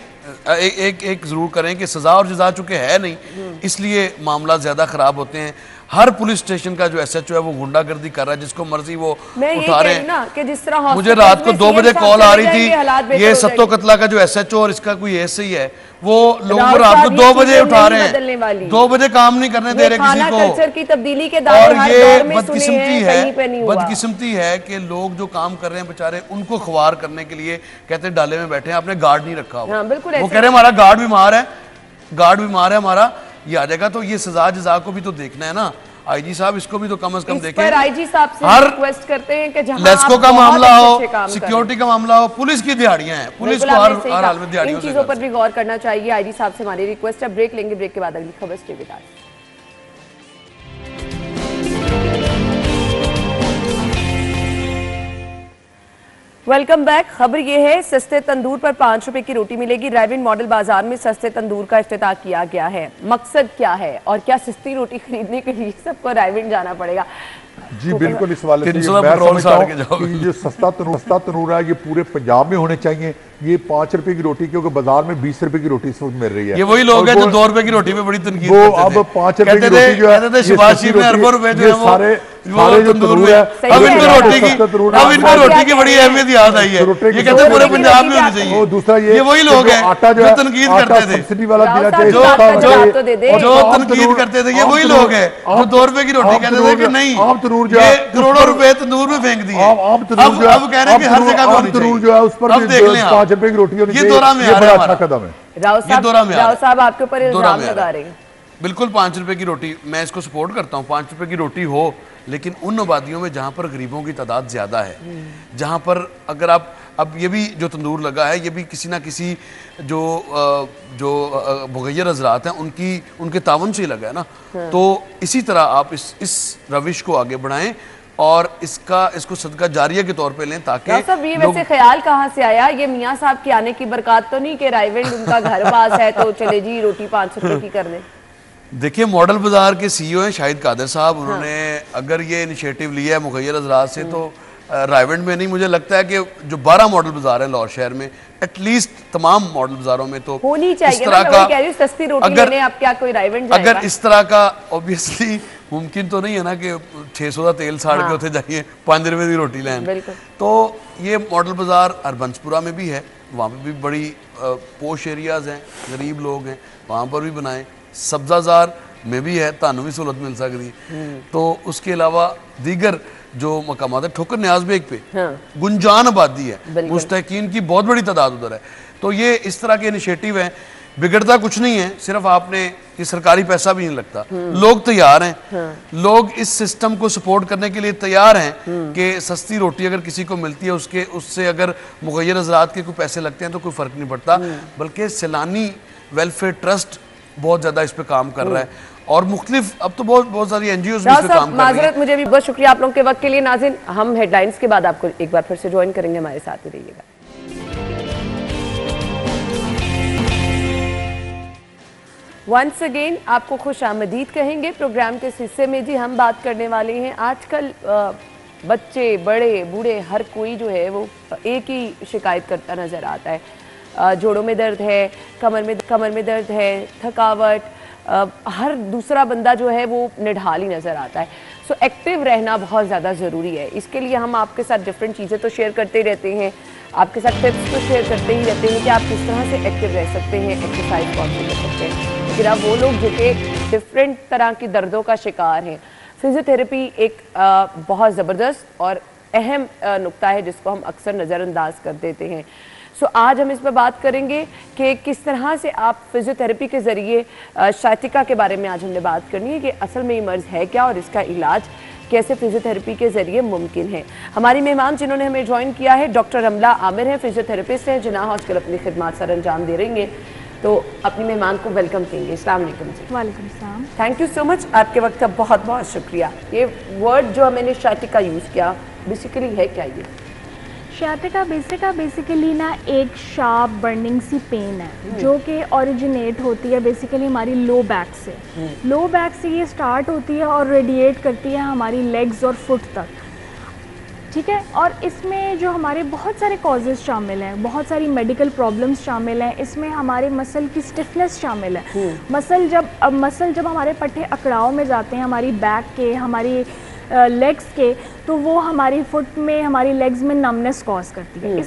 एक ज़रूर करें कि सज़ा और जज़ा चुके है नहीं, इसलिए मामला ज़्यादा ख़राब होते हैं। हर पुलिस स्टेशन का जो एसएचओ है वो गुंडागर्दी कर रहा है, जिसको मर्जी वो उठा रहे हैं। कि जिस तरह मुझे रात को 2 बजे कॉल आ रही थी, ये सत्तो कतला का जो एसएचओ और इसका कोई एसआई है वो लोगों को रात को 2 बजे उठा रहे हैं, 2 बजे काम नहीं करने दे रहे किसी को। कल्चर की तब्दीली के और ये बदकिस्मती है कि लोग जो काम कर रहे हैं बेचारे, उनको ख्वार करने के लिए कहते हैं डाले में बैठे हैं, आपने गार्ड नहीं रखा। वो कह रहे हैं हमारा गार्ड बीमार है, हमारा ये आ जाएगा। तो ये सजा जजा को भी तो देखना है ना, आईजी साहब इसको भी तो कम से कम देखें। पर आईजी साहब से हर रिक्वेस्ट करते हैं कि जहां लेस्को का मामला हो, सिक्योरिटी का मामला हो, पुलिस की दिहाड़ियां हैं, पुलिस को हर हाल में दिहाड़ियों इन चीजों पर भी गौर करना चाहिए। आईजी साहब से हमारी रिक्वेस्ट है। ब्रेक लेंगे, ब्रेक के बाद अगली खबर stay with us. Welcome back. खबर ये है, सस्ते तंदूर पर 5 रुपए की रोटी मिलेगी। ड्राइविंग मॉडल बाजार में सस्ते तंदूर का इफ्तिताह किया गया है। मकसद क्या है और क्या सस्ती रोटी खरीदने के लिए सबको रायविंड जाना पड़ेगा? जी बिल्कुल, इस वाले से मैं समझता हूं कि जो सस्ता तनूर है ये पूरे पंजाब में होने चाहिए। ये 5 रुपए की रोटी, क्योंकि बाजार में 20 रुपए की रोटी इस वक्त मिल रही है। ये वही लोग हैं जो 2 रुपए की रोटी पे बड़ी तनकीद वो करते थे। अब 5 रुपए की रोटी जो है शिवाशी में अरबों रुपए जो है सारे जो तंदूर है, अब इनको रोटी की बड़ी अहमियत याद आई है। ये कहते हैं पूरे पंजाब में होनी चाहिए। दूसरा ये वही लोग हैं जो तनकीद करते थे, सब्सिडी वाला देना जो तनकीद करते थे। ये वही लोग हैं जो 2 रुपए की रोटी कहते थे कि नहीं, आम तनूर जो है करोड़ों रुपए तंदूर में फेंक दिए। आम तनूर जो है, अब कह रहे हैं कि हर जगह पे तनूर जो है उस पर 5 रुपए की रोटी होनी चाहिए। ये दौरा में बड़ा अच्छा कदम है। राव साहब आपके ऊपर इल्जाम लगा रहे हैं। बिल्कुल 5 रुपए की रोटी, मैं इसको सपोर्ट करता हूँ। 5 रुपए की रोटी हो, लेकिन उन आबादियों में जहाँ पर गरीबों की तादाद ज़्यादा है, जहाँ पर अगर आप अब ये भी जो तंदूर लगा है ये भी किसी ना किसी जो मुगैर हजरात हैं उनके तावन से ही लगा है ना। तो इसी तरह आप इस रविश को आगे बढ़ाएं और इसको सदका जारिया के तौर पे लें, ताकि सब ये वैसे ख्याल कहाँ से आया? ये मियाँ साहब के आने की बरकत तो नहीं कि रायविंड उनका घर पास है तो चले जी रोटी 5 रुपए की कर दें? देखिए, मॉडल बाजार के सीईओ हैं शाहिद कादर साहब। उन्होंने अगर ये इनिशिएटिव लिया है मुगैर हजरात से, तो रायविंड में नहीं, मुझे लगता है कि जो 12 मॉडल बाजार है लाहौर शहर में, एटलीस्ट तमाम मॉडल बाजारों में तो होनी चाहिए। इस तरह का सस्ती रोटी लेने आप क्या कोई रायविंड जाएगा? अगर इस तरह का ऑब्वियसली मुमकिन तो नहीं है ना कि 600 का तेल साड़ के उठे जाइए 5 रुपए की रोटी लें। तो ये मॉडल बाजार हरबंसपुरा में भी है, वहाँ पे भी बड़ी पोश एरियाज हैं, गरीब लोग हैं, वहाँ पर भी बनाएं। सब्जाजार में भी है, तानू भी सहूलत मिल सकती है। तो उसके अलावा दीगर जो मकामात है, ठोकर न्याज बेग पे गुंजान आबादी है, मुस्तकीन की बहुत बड़ी तादाद उधर है। तो ये इस तरह के इनिशिएटिव हैं, बिगड़ता कुछ नहीं है, सिर्फ आपने ये सरकारी पैसा भी नहीं लगता, लोग तैयार हैं, लोग इस सिस्टम को सपोर्ट करने के लिए तैयार हैं कि सस्ती रोटी अगर किसी को मिलती है उससे अगर मुगैर हजरात के कोई पैसे लगते हैं तो कोई फर्क नहीं पड़ता। बल्कि सैलानी वेलफेयर ट्रस्ट बहुत ज्यादा इस पे काम कर रहा है और मुख्तलिफ अब तो बहुत सारी एनजीओ भी इस पे काम कर रही हैं। मुझे भी बहुत शुक्रिया आप लोगों के वक्त के लिए। नाज़रीन, हम हेडलाइंस के बाद आपको एक बार फिर से ज्वाइन करेंगे, हमारे साथ ही रहिएगा। वंस अगेन आपको खुश आमदीद कहेंगे। प्रोग्राम के इस हिस्से में जी हम बात करने वाले हैं, आजकल बच्चे बड़े बूढ़े हर कोई जो है वो एक ही शिकायत करता नज़र आता है। जोड़ों में दर्द है, कमर में दर्द है, थकावट, हर दूसरा बंदा जो है वो निढाल ही नज़र आता है। सो एक्टिव रहना बहुत ज़्यादा ज़रूरी है। इसके लिए हम आपके साथ डिफरेंट चीज़ें तो शेयर करते ही रहते हैं, आपके साथ टिप्स तो शेयर करते ही रहते हैं कि आप किस तरह से एक्टिव रह सकते हैं, एक्सरसाइज कौन सी कर सकते हैं। लेकिन अब वो लोग जो कि डिफरेंट तरह की दर्दों का शिकार हैं, फिजियोथेरेपी एक बहुत ज़बरदस्त और अहम नुक्ता है जिसको हम अक्सर नज़रअंदाज कर देते हैं। सो आज हम इस पर बात करेंगे कि किस तरह से आप फिजियोथेरेपी के ज़रिए साइटिका के बारे में आज हमने बात करनी है कि असल में ये मर्ज़ है क्या और इसका इलाज कैसे फिजियोथेरेपी के ज़रिए मुमकिन है। हमारी मेहमान जिन्होंने हमें ज्वाइन किया है डॉक्टर रमला आमिर हैं, फिजियोथेरेपिस्ट हैं, जिन्ना हॉस्पिटल अपनी खिदमत सर अंजाम दे रही हैं। तो अपनी मेहमान को वेलकम कहेंगे। अस्सलाम वालेकुम जी। वालेकुम सलाम। थैंक यू सो मच, आपके वक्त का बहुत बहुत शुक्रिया। ये वर्ड जो मैंने साइटिका यूज़ किया बेसिकली है क्या? ये साइटिका बेसिकली ना एक शार्प बर्निंग सी पेन है जो कि ओरिजिनेट होती है बेसिकली हमारी लो बैक से। लो बैक से ये स्टार्ट होती है और रेडिएट करती है हमारी लेग्स और फुट तक, ठीक है। और इसमें जो हमारे बहुत सारे कॉजेज़ शामिल हैं, बहुत सारी मेडिकल प्रॉब्लम्स शामिल हैं। इसमें हमारे मसल की स्टिफनेस शामिल है। मसल जब हमारे पट्टे अकड़ाव में जाते हैं, हमारी बैक के, हमारी लेग्स के, तो वो हमारी फुट में, हमारी लेग्स में नमनेस कॉज करती है।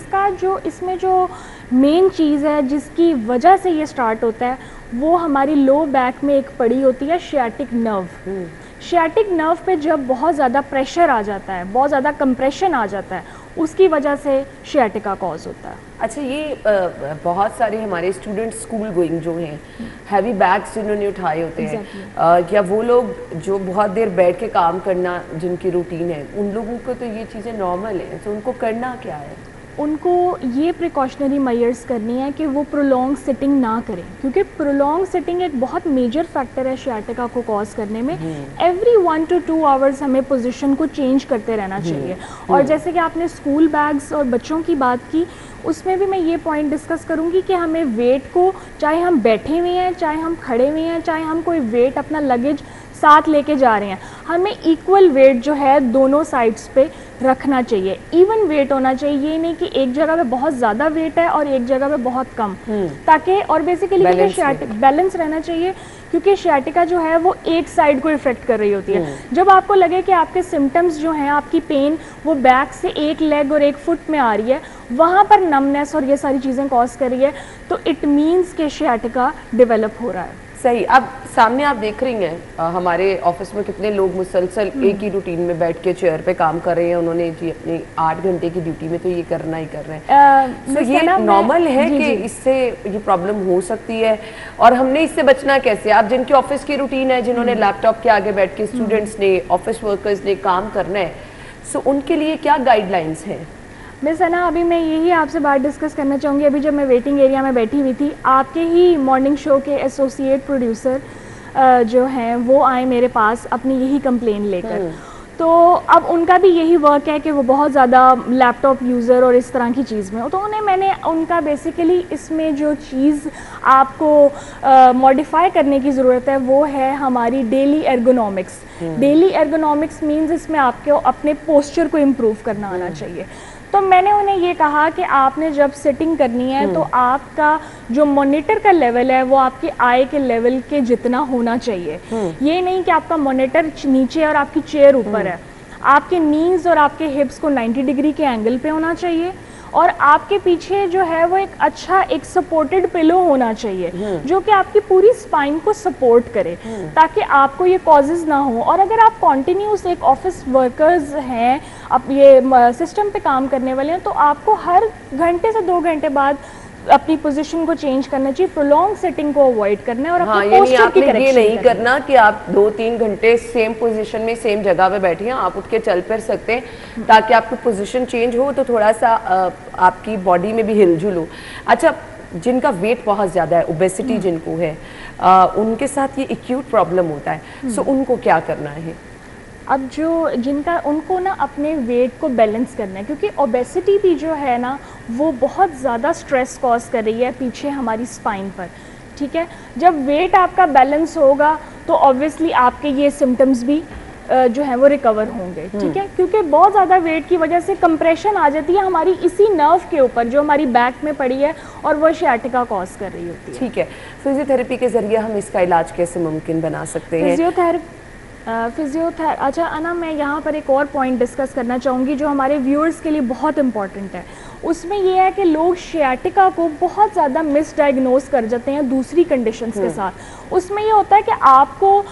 इसमें जो मेन चीज़ है जिसकी वजह से ये स्टार्ट होता है वो हमारी लो बैक में एक पड़ी होती है शियाटिक नर्व। शियाटिक नर्व पे जब बहुत ज़्यादा प्रेशर आ जाता है, बहुत ज़्यादा कंप्रेशन आ जाता है, उसकी वजह से शियाटिका कॉज होता है। अच्छा, ये बहुत सारे हमारे स्टूडेंट स्कूल गोइंग जो हैं, हैवी बैग्स जिन्होंने उठाए होते हैं, या वो लोग जो बहुत देर बैठ के काम करना जिनकी रूटीन है, उन लोगों को तो ये चीज़ें नॉर्मल हैं, तो उनको करना क्या है? उनको ये प्रिकॉशनरी मेजर्स करनी है कि वो प्रोलॉन्ग सिटिंग ना करें, क्योंकि प्रोलॉन्ग सिटिंग एक बहुत मेजर फैक्टर है शियाटिका को कॉज करने में। एवरी 1 to 2 आवर्स हमें पोजीशन को चेंज करते रहना चाहिए। और जैसे कि आपने स्कूल बैग्स और बच्चों की बात की, उसमें भी मैं ये पॉइंट डिस्कस करूँगी कि हमें वेट को, चाहे हम बैठे हुए हैं, चाहे हम खड़े हुए हैं, चाहे हम कोई वेट अपना लगेज साथ लेके जा रहे हैं, हमें इक्वल वेट जो है दोनों साइड्स पे रखना चाहिए। इवन वेट होना चाहिए, ये नहीं कि एक जगह पे बहुत ज़्यादा वेट है और एक जगह पे बहुत कम, ताकि और बेसिकली बैलेंस रहना चाहिए, क्योंकि शियाटिका जो है वो एक साइड को इफेक्ट कर रही होती है। जब आपको लगे कि आपके सिम्टम्स जो हैं, आपकी पेन वो बैक से एक लेग और एक फुट में आ रही है, वहाँ पर नमनेस और ये सारी चीज़ें कॉज कर रही है, तो इट मीन्स कि शियाटिका डेवलप हो रहा है। सही। अब सामने आप देख रही हैं हमारे ऑफिस में कितने लोग मुसलसल एक ही रूटीन में बैठ के चेयर पे काम कर रहे हैं। उन्होंने जी अपनी 8 घंटे की ड्यूटी में तो ये करना ही कर रहे हैं। तो ये नॉर्मल है कि इससे ये प्रॉब्लम हो सकती है, और हमने इससे बचना कैसे? आप जिनकी ऑफिस की रूटीन है, जिन्होंने लैपटॉप के आगे बैठ के स्टूडेंट्स ने, ऑफिस वर्कर्स ने काम करना है, सो उनके लिए क्या गाइडलाइंस हैं? मिस अना, अभी मैं यही आपसे बात डिस्कस करना चाहूँगी। अभी जब मैं वेटिंग एरिया में बैठी हुई थी, आपके ही मॉर्निंग शो के एसोसिएट प्रोड्यूसर जो हैं वो आए मेरे पास अपनी यही कंप्लेन लेकर। तो अब उनका भी यही वर्क है कि वो बहुत ज़्यादा लैपटॉप यूज़र और इस तरह की चीज़ में, तो मैंने उनका बेसिकली इसमें जो चीज़ आपको मॉडिफाई करने की ज़रूरत है वो है हमारी daily ergonomics. Daily ergonomics means इसमें आपको अपने पोस्चर को इम्प्रूव करना आना चाहिए। तो मैंने उन्हें ये कहा कि आपने जब सेटिंग करनी है तो आपका जो मॉनिटर का लेवल है वो आपकी आई के लेवल के जितना होना चाहिए। ये नहीं कि आपका मॉनिटर नीचे और आपकी चेयर ऊपर है। आपके नीज और आपके हिप्स को 90 डिग्री के एंगल पे होना चाहिए, और आपके पीछे जो है वो एक अच्छा एक सपोर्टेड पिलो होना चाहिए जो कि आपकी पूरी स्पाइन को सपोर्ट करे, ताकि आपको ये कॉजेज ना हो। और अगर आप कॉन्टिन्यूस एक ऑफिस वर्कर्स हैं, अब ये सिस्टम पे काम करने वाले हैं, तो आपको हर घंटे से 2 घंटे बाद अपनी पोजीशन को चेंज करना चाहिए, प्रोलॉन्ग सेटिंग को अवॉइड करना है। और अपने पोस्चर की करेक्शन, ये नहीं करना कि आप 2-3 घंटे सेम पोजीशन में सेम जगह पे बैठे हैं। आप उठ के चल फिर सकते हैं ताकि आपकी पोजीशन चेंज हो, तो थोड़ा सा आपकी बॉडी में भी हिलजुल हो। अच्छा, जिनका वेट बहुत ज़्यादा है, ओबेसिटी जिनको है, उनके साथ ये एक्यूट प्रॉब्लम होता है, सो उनको क्या करना है? अब जो जिनका, उनको ना अपने वेट को बैलेंस करना है, क्योंकि ओबेसिटी भी जो है ना वो बहुत ज़्यादा स्ट्रेस कॉज कर रही है पीछे हमारी स्पाइन पर। ठीक है, जब वेट आपका बैलेंस होगा तो ऑब्वियसली आपके ये सिम्टम्स भी जो है वो रिकवर होंगे। ठीक है, क्योंकि बहुत ज़्यादा वेट की वजह से कंप्रेशन आ जाती है हमारी इसी नर्व के ऊपर जो हमारी बैक में पड़ी है, और वो शियाटिका कॉज कर रही होती है। ठीक है, फिजियोथेरेपी के जरिए हम इसका इलाज कैसे मुमकिन बना सकते हैं? अच्छा अना, मैं यहाँ पर एक और पॉइंट डिस्कस करना चाहूँगी जो हमारे व्यूअर्स के लिए बहुत इंपॉर्टेंट है। उसमें यह है कि लोग शियाटिका को बहुत ज़्यादा मिसडाइग्नोज कर जाते हैं दूसरी कंडीशंस के साथ। उसमें ये होता है कि आपको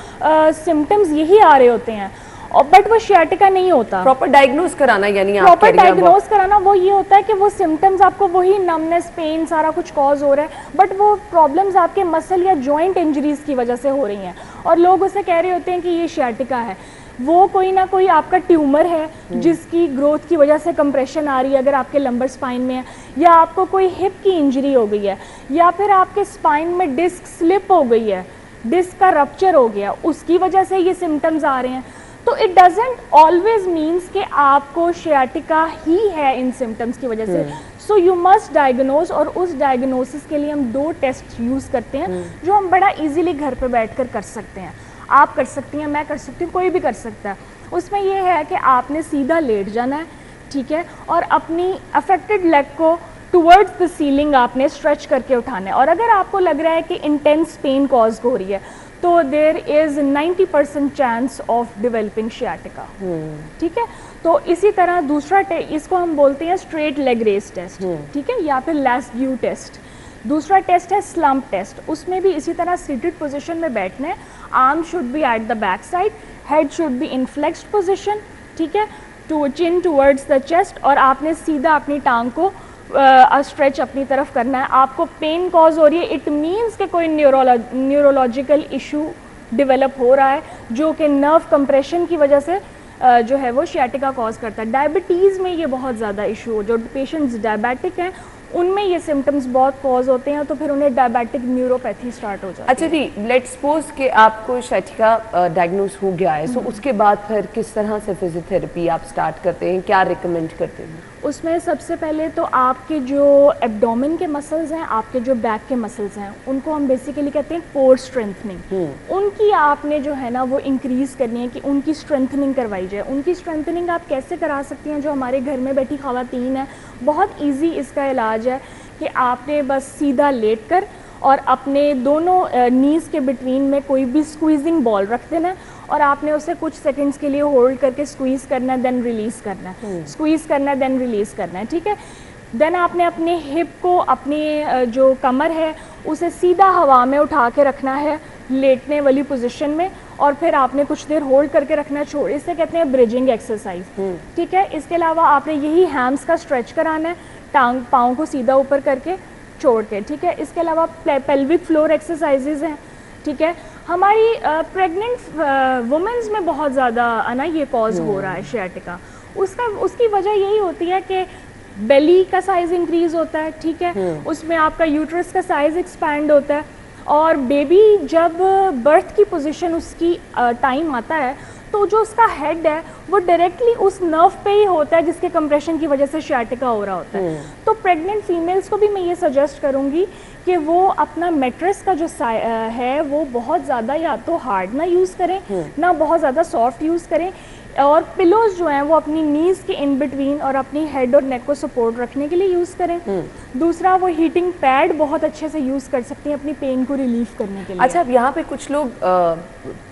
सिम्टम्स यही आ रहे होते हैं, और बट वो शियाटिका नहीं होता। प्रॉपर डायग्नोज कराना, यानी प्रॉपर डायग्नोज कराना वो ये होता है कि वो सिम्टम्स आपको वही नमनेस, पेन, सारा कुछ कॉज हो रहा है, बट वो प्रॉब्लम्स आपके मसल या जॉइंट इंजरीज की वजह से हो रही हैं, और लोग उसे कह रहे होते हैं कि ये शियाटिका है। वो कोई ना कोई आपका ट्यूमर है जिसकी ग्रोथ की वजह से कंप्रेशन आ रही है अगर आपके लंबर स्पाइन में है, या आपको कोई हिप की इंजरी हो गई है, या फिर आपके स्पाइन में डिस्क स्लिप हो गई है, डिस्क का रप्चर हो गया, उसकी वजह से ये सिम्टम्स आ रहे हैं। तो इट डजेंट ऑलवेज मीन्स कि आपको शियाटिका ही है इन सिम्टम्स की वजह से। सो यू मस्ट डायग्नोज, और उस डायग्नोसिस के लिए हम 2 टेस्ट यूज़ करते हैं जो हम बड़ा इजीली घर पे बैठकर कर सकते हैं। आप कर सकती हैं, मैं कर सकती हूँ, कोई भी कर सकता है। उसमें यह है कि आपने सीधा लेट जाना है, ठीक है, और अपनी अफेक्टेड लेग को टुवर्ड्स द सीलिंग आपने स्ट्रेच करके उठाना है। और अगर आपको लग रहा है कि इंटेंस पेन कॉज हो रही है तो there is 90% chance of developing sciatica. ठीक है, तो इसी तरह दूसरा इसको हम बोलते हैं स्ट्रेट लेग रेस टेस्ट, ठीक है, या फिर लैस व्यू टेस्ट। दूसरा टेस्ट है स्लम्प टेस्ट। उसमें भी इसी तरह सीटेड पोजीशन में बैठना है, arm should be at the back side, head should be in flexed position, ठीक है, to chin towards the chest, और आपने सीधा अपनी टांग को स्ट्रेच अपनी तरफ करना है। आपको पेन कॉज हो रही है, इट मीन्स कि कोई न्यूरोलॉजिकल इशू डेवलप हो रहा है जो कि नर्व कंप्रेशन की वजह से जो है वो शियाटिका कॉज करता है। डायबिटीज़ में ये बहुत ज़्यादा इशू हो, जो पेशेंट्स डायबिटिक हैं उनमें ये सिम्टम्स बहुत कॉज होते हैं, तो फिर उन्हें डायबिटिक न्यूरोपैथी स्टार्ट हो जाती है। अच्छा जी, लेट्स सपोज कि आपको शियाटिका डायग्नोस हो गया है, सो उसके बाद फिर किस तरह से फिजियोथेरेपी आप स्टार्ट करते हैं, क्या रिकमेंड करते हैं? उसमें सबसे पहले तो आपके जो एब्डोमेन के मसल्स हैं, आपके जो बैक के मसल्स हैं, उनको हम बेसिकली कहते हैं कोर स्ट्रेंथनिंग। उनकी आपने जो है ना वो इंक्रीज़ करनी है कि उनकी स्ट्रेंथनिंग करवाई जाए। उनकी स्ट्रेंथनिंग आप कैसे करा सकती हैं? जो हमारे घर में बैठी ख़वातीन है, बहुत ईजी इसका इलाज है कि आपने बस सीधा लेट कर और अपने दोनों नीज़ के बिटवीन में कोई भी स्क्वीजिंग बॉल रख देना है और आपने उसे कुछ सेकंड्स के लिए होल्ड करके स्क्वीज़ करना है, देन रिलीज़ करना है, स्क्वीज़ करना है, देन रिलीज़ करना है, ठीक है। देन आपने अपने हिप को, अपनी जो कमर है उसे सीधा हवा में उठा के रखना है लेटने वाली पोजीशन में, और फिर आपने कुछ देर होल्ड करके रखना है, छोड़, इसे कहते हैं ब्रिजिंग एक्सरसाइज, ठीक है। इसके अलावा आपने यही हैम्स का स्ट्रेच कराना है, टांग पाँव को सीधा ऊपर करके छोड़ के, ठीक है। इसके अलावा पेल्विक फ्लोर एक्सरसाइजेज हैं, ठीक है। हमारी प्रेग्नेंट वुमेन्स में बहुत ज़्यादा ना ये कॉज हो रहा है शियाटिका। उसकी वजह यही होती है कि बेली का साइज़ इंक्रीज़ होता है, ठीक है, उसमें आपका यूट्रस का साइज़ एक्सपैंड होता है, और बेबी जब बर्थ की पोजीशन उसकी टाइम आता है तो जो उसका हेड है वो डायरेक्टली उस नर्व पे ही होता है जिसके कंप्रेशन की वजह से शियाटिका हो रहा होता है। तो प्रेग्नेंट फीमेल्स को भी मैं ये सजेस्ट करूँगी कि वो अपना मेट्रेस का जो है वो बहुत ज़्यादा या तो हार्ड ना यूज़ करें, ना बहुत ज़्यादा सॉफ्ट यूज़ करें, और पिलोज जो हैं वो अपनी नीज़ के इन बिटवीन और अपनी हेड और नेक को सपोर्ट रखने के लिए यूज़ करें। दूसरा, वो हीटिंग पैड बहुत अच्छे से यूज़ कर सकती हैं अपनी पेन को रिलीफ करने के लिए। अच्छा, अब यहाँ पे कुछ लोग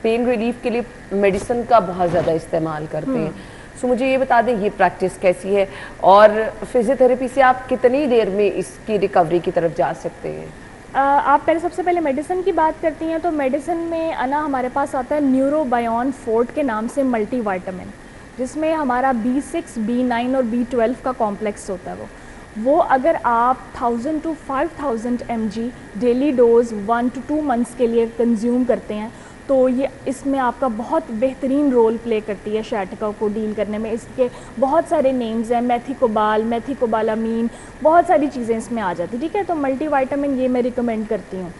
पेन रिलीफ के लिए मेडिसिन का बहुत ज़्यादा इस्तेमाल करते हैं, सो मुझे ये बता दें ये प्रैक्टिस कैसी है और फिजियोथेरेपी से आप कितनी देर में इसकी रिकवरी की तरफ जा सकते हैं? आप सबसे पहले मेडिसिन की बात करती हैं तो मेडिसिन में ना हमारे पास आता है न्यूरोबायोन फोर्ट के नाम से मल्टीविटामिन, जिसमें हमारा B6, B9 और B12 का कॉम्प्लेक्स होता है। वो अगर आप 1000 to 5000 mg daily dose 1 to 2 months के लिए कंज्यूम करते हैं तो ये इसमें आपका बहुत बेहतरीन रोल प्ले करती है शियाटिका को डील करने में। इसके बहुत सारे नेम्स हैं, मेथिकोबालामीन, बहुत सारी चीज़ें इसमें आ जाती, ठीक है। तो मल्टीविटामिन ये मैं रिकमेंड करती हूँ।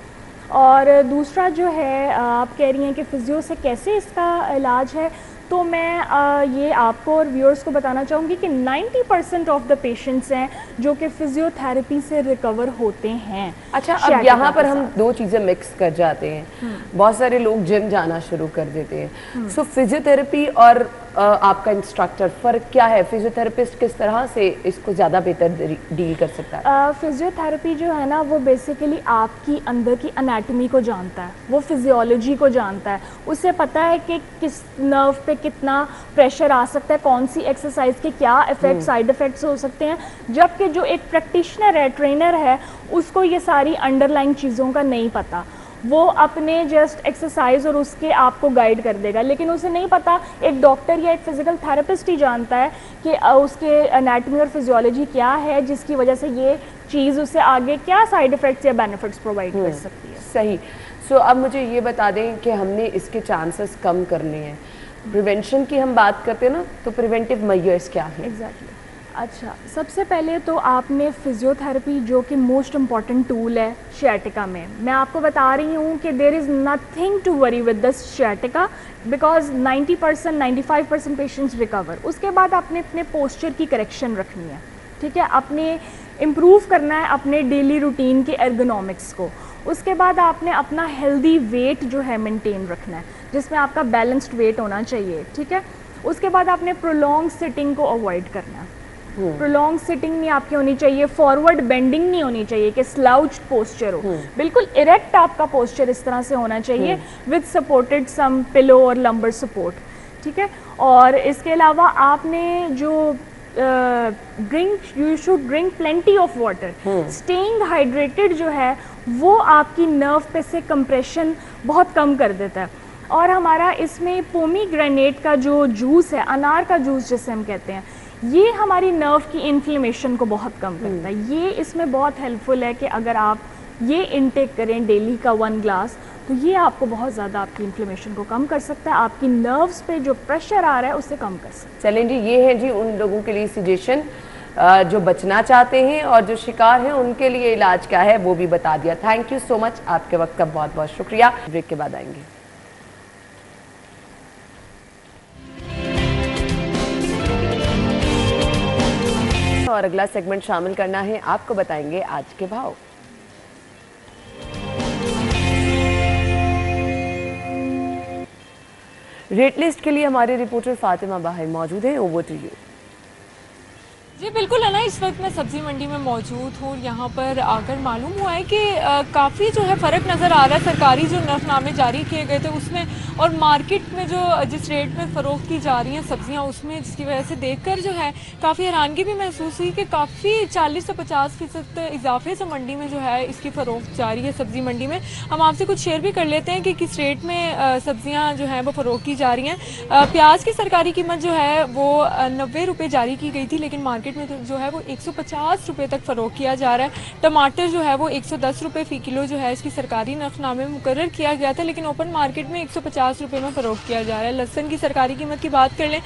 और दूसरा जो है, आप कह रही हैं कि फ़िज़ियो से कैसे इसका इलाज है, तो मैं ये आपको और व्यूअर्स को बताना चाहूँगी कि 90% ऑफ द पेशेंट्स हैं जो कि फिजियोथेरेपी से रिकवर होते हैं। अच्छा, अब यहाँ पर हम दो चीज़ें मिक्स कर जाते हैं। बहुत सारे लोग जिम जाना शुरू कर देते हैं, सो फिजियोथेरेपी और आपका इंस्ट्रक्टर फ़र्क क्या है? फिजियोथेरेपिस्ट किस तरह से इसको ज़्यादा बेहतर डील कर सकता है? फिजियोथेरेपी जो है ना वो बेसिकली आपकी अंदर की एनाटॉमी को जानता है, वो फिजियोलॉजी को जानता है, उसे पता है कि किस नर्व पे कितना प्रेशर आ सकता है, कौन सी एक्सरसाइज के क्या इफेक्ट, साइड इफ़ेक्ट्स हो सकते हैं। जबकि जो एक प्रैक्टिशनर है, ट्रेनर है, उसको ये सारी अंडरलाइंग चीज़ों का नहीं पता। वो अपने जस्ट एक्सरसाइज और उसके आपको गाइड कर देगा, लेकिन उसे नहीं पता, एक डॉक्टर या एक फिजिकल थेरेपिस्ट ही जानता है कि उसके एनाटॉमी और फिजियोलॉजी क्या है जिसकी वजह से ये चीज़ उसे आगे क्या साइड इफ़ेक्ट्स या बेनिफिट्स प्रोवाइड कर सकती है। सही। सो अब मुझे ये बता दें कि हमने इसके चांसेस कम करने हैं, प्रिवेंशन की हम बात करते हैं ना, तो प्रिवेंटिव मेजर्स क्या हैं? एग्जैक्टली। अच्छा, सबसे पहले तो आपने फिजियोथेरेपी जो कि मोस्ट इम्पॉर्टेंट टूल है शियाटिका में, मैं आपको बता रही हूँ कि there is nothing to worry with the sciatica because 90% 95% patients recover. उसके बाद आपने अपने पोस्चर की करेक्शन रखनी है, ठीक है, अपने इम्प्रूव करना है अपने डेली रूटीन के एर्गोनॉमिक्स को। उसके बाद आपने अपना हेल्दी वेट जो है मेंटेन रखना है, जिसमें आपका बैलेंस्ड वेट होना चाहिए, ठीक है। उसके बाद आपने प्रोलॉन्ग सिटिंग को अवॉइड करना है। प्रोलॉन्ग सिटिंग नहीं आपकी होनी चाहिए, फॉरवर्ड बेंडिंग नहीं होनी चाहिए कि स्लाउच्ड पोस्चर हो, बिल्कुल इरेक्ट आपका पोस्चर इस तरह से होना चाहिए विद सपोर्टेड सम पिलो और लंबर सपोर्ट, ठीक है। और इसके अलावा आपने जो you should drink plenty of water. Staying hydrated जो है वो आपकी नर्व पे से कंप्रेशन बहुत कम कर देता है। और हमारा इसमें पोमीग्रेनेट का जो जूस है, अनार का जूस जिसे हम कहते हैं, ये हमारी नर्व की इन्फ्लेमेशन को बहुत कम करता है। ये इसमें बहुत हेल्पफुल है कि अगर आप ये इनटेक करें डेली का 1 ग्लास, तो ये आपको बहुत ज़्यादा आपकी इन्फ्लेमेशन को कम कर सकता है, आपकी नर्व्स पे जो प्रेशर आ रहा है उससे कम कर सकता है। चलें जी, ये है जी उन लोगों के लिए सजेशन जो बचना चाहते हैं और जो शिकार हैं उनके लिए इलाज क्या है वो भी बता दिया। थैंक यू सो मच, आपके वक्त का बहुत बहुत शुक्रिया। ब्रेक के बाद आएंगे। और अगला सेगमेंट शामिल करना है, आपको बताएंगे आज के भाव। रेट लिस्ट के लिए हमारे रिपोर्टर फातिमा बाहर मौजूद हैं। Over to you. जी बिल्कुल है ना, इस वक्त मैं सब्ज़ी मंडी में मौजूद हूँ। यहाँ पर आकर मालूम हुआ है कि काफ़ी जो है फ़र्क नज़र आ रहा है सरकारी जो नरफनामे जारी किए गए थे उसमें और मार्केट में जो जिस रेट में फ़रोख्त की जा रही हैं सब्ज़ियाँ उसमें, जिसकी वजह से देखकर जो है काफ़ी हैरानगी भी महसूस हुई कि काफ़ी 40 से 50% इजाफे से मंडी में जो है इसकी फ़रोख्त जारी है सब्ज़ी मंडी में। हम आपसे कुछ शेयर भी कर लेते हैं कि किस रेट में सब्ज़ियाँ जो हैं वो फ़रोख्त की जा रही हैं। प्याज की सरकारी कीमत जो है वो 90 रुपये जारी की गई थी, लेकिन मार्केट में जो है वो 150 रुपये तक फ़रोख्त किया जा रहा है। टमाटर जो है वो 110 रुपये फ़ी किलो जो है इसकी सरकारी नरफनामे में मुकर्रर किया गया था, लेकिन ओपन मार्केट में 150 रुपये में फ़रोख्त किया जा रहा है। लहसुन की सरकारी कीमत की बात कर लें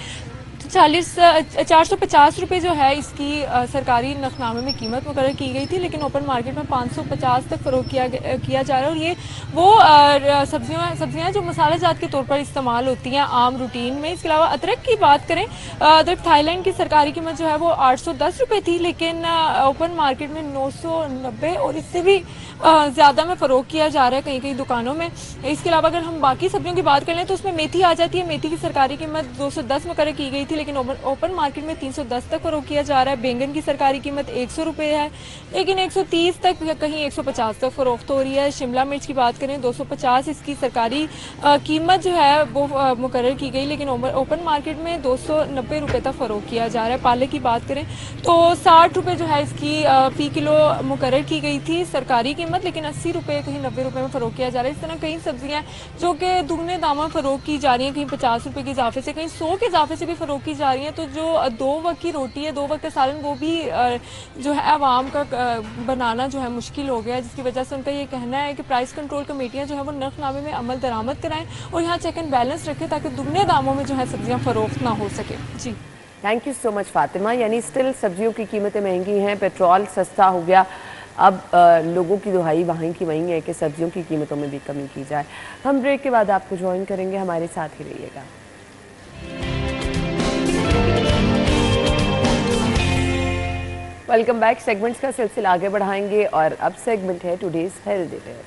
तो 450 रुपये जो है इसकी सरकारी नरफनामे में कीमत मुकर्रर की गई थी, लेकिन ओपन मार्केट में 550 तक फ़रोख्त किया जा रहा है। और ये वो सब्जियाँ जो मसाला जात के तौर पर इस्तेमाल होती हैं आम रूटीन में। इसके अलावा अदरक की बात करें, अदरक थाईलैंड की सरकारी कीमत जो है वो 810 रुपये थी, लेकिन ओपन मार्केट में 990 और इससे भी ज़्यादा में फ़रोख्त किया जा रहा है कई दुकानों में। इसके अलावा अगर हम बाकी सब्जियों की बात कर लें तो उसमें मेथी आ जाती है। मेथी की सरकारी कीमत 210 मुकर्रर की गई थी, लेकिन ओपन मार्केट में 310 तक फ़रोख्त किया जा रहा है। बैंगन की सरकारी कीमत 100 रुपये है, लेकिन 130 तक कहीं 150 तक फ़रोख्त हो रही है। शिमला मिर्च की बात करें 250 इसकी सरकारी कीमत जो है वो मुकर्रर की गई, लेकिन ओपन मार्केट में 290 रुपये तक फ़रोख्त किया जा रहा है। पालक की बात करें तो 60 रुपये जो है इसकी फ़ी किलो मुकर्रर की गई थी सरकारी कीमत, लेकिन 80 रुपये कहीं 90 रुपये में फ़रोख्त किया जा रहा है। इस तरह कई सब्जियाँ जो कि दुगने दामों में फ़रोख्त की जा रही हैं, कहीं 50 रुपये के इजाफे से, कहीं 100 के इजाफे से भी फ़रोख्त की जा रही हैं। तो जो 2 वक्त की रोटी है, 2 वक्त का सालन, वो भी जो है आवाम का बनाना जो है मुश्किल हो गया है, जिसकी वजह से उनका ये कहना है कि प्राइस कंट्रोल कमेटियाँ जो है वो नरफनामे में अमल दरामद कराएं और यहाँ चेक एंड बैलेंस रखें ताकि दुगने दामों में जो है सब्जियाँ फ़रोख्त ना हो सके। जी thank you so much Fatima. यानी स्टिल सब्जियों की कीमतें महंगी हैं, पेट्रोल सस्ता हो गया, अब लोगों की दुहाई वहीं की वहीं है कि सब्जियों की कीमतों में भी कमी की जाए। हम ब्रेक के बाद आपको ज्वाइन करेंगे, हमारे साथ ही रहिएगा। Welcome back. सेगमेंट्स का सिलसिला आगे बढ़ाएंगे और अब सेगमेंट है today's healthy tip.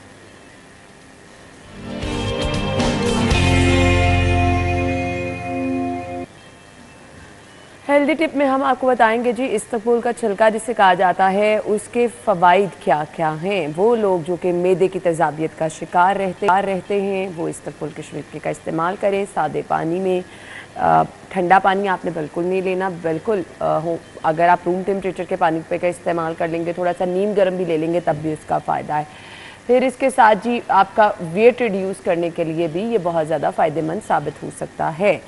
Healthy tip में हम आपको बताएंगे जी इस्तकबूल का छिलका जिसे कहा जाता है उसके फ़वाइद क्या क्या हैं। वो लोग जो कि मैदे की तेज़ाबियत का शिकार रहते हैं वो इस्तकबूल के छिलके का इस्तेमाल करें। सादे पानी में, ठंडा पानी आपने बिल्कुल नहीं लेना, बिल्कुल अगर आप रूम टेम्परेचर के पानी पे का इस्तेमाल कर लेंगे, थोड़ा सा नीम गर्म भी ले लेंगे तब भी उसका फ़ायदा है। फिर इसके साथ जी आपका वेट रिड्यूस करने के लिए भी ये बहुत ज़्यादा फ़ायदेमंद साबित हो सकता है।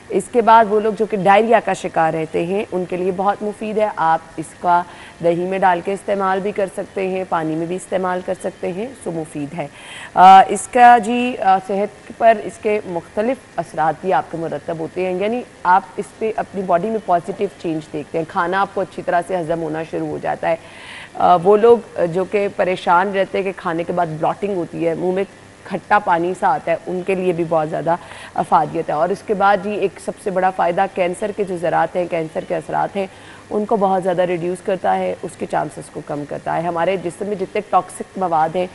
इसके बाद वो लोग जो कि डायरिया का शिकार रहते हैं उनके लिए बहुत मुफीद है। आप इसका दही में डाल के इस्तेमाल भी कर सकते हैं, पानी में भी इस्तेमाल कर सकते हैं, सो मुफीद है। इसका जी सेहत पर इसके मुख्तलिफ असरात भी आपको मुरतब होते हैं, यानी आप इस पर अपनी बॉडी में पॉजिटिव चेंज देखते हैं। खाना आपको अच्छी तरह से हज़म होना शुरू हो जाता है। वो लोग जो कि परेशान रहते हैं कि खाने के बाद ब्लॉटिंग होती है, मुँह में खट्टा पानी सा आता है, उनके लिए भी बहुत ज़्यादा अफादियत है। और इसके बाद जी एक सबसे बड़ा फ़ायदा कैंसर के जो ज़रात हैं, कैंसर के असरात हैं, उनको बहुत ज़्यादा रिड्यूस करता है, उसके चांसेस को कम करता है। हमारे जिस्म में जितने टॉक्सिक मवाद हैं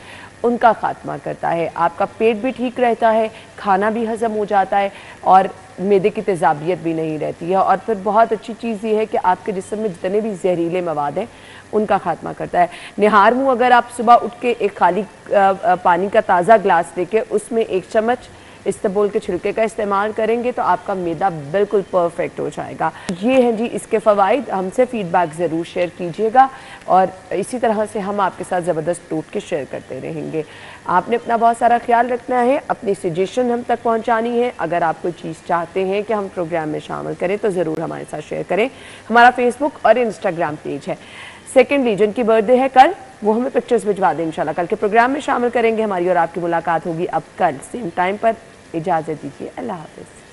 उनका ख़ात्मा करता है। आपका पेट भी ठीक रहता है, खाना भी हज़म हो जाता है और मैदे की तेज़ाबियत भी नहीं रहती है। और फिर बहुत अच्छी चीज़ ये है कि आपके जिस्म में जितने भी जहरीले मवाद हैं उनका खात्मा करता है। निहार मुँह अगर आप सुबह उठ के एक खाली पानी का ताज़ा ग्लास लेके उसमें 1 चम्मच इस्तबगोल के छिलके का इस्तेमाल करेंगे तो आपका मैदा बिल्कुल परफेक्ट हो जाएगा। ये हैं जी इसके फ़वाइद। हमसे फीडबैक ज़रूर शेयर कीजिएगा और इसी तरह से हम आपके साथ ज़बरदस्त टोटके शेयर करते रहेंगे। आपने अपना बहुत सारा ख्याल रखना है, अपनी सजेशन हम तक पहुंचानी है। अगर आप कोई चीज़ चाहते हैं कि हम प्रोग्राम में शामिल करें तो ज़रूर हमारे साथ शेयर करें। हमारा फेसबुक और इंस्टाग्राम पेज है। सेकेंडली जिनकी बर्थडे है कल, वो हमें पिक्चर्स भिजवा दें, इंशाल्लाह कल के प्रोग्राम में शामिल करेंगे। हमारी और आपकी मुलाकात होगी अब कल सेम टाइम पर। इजाज़त दीजिए, अल्लाह हाफ़िज़।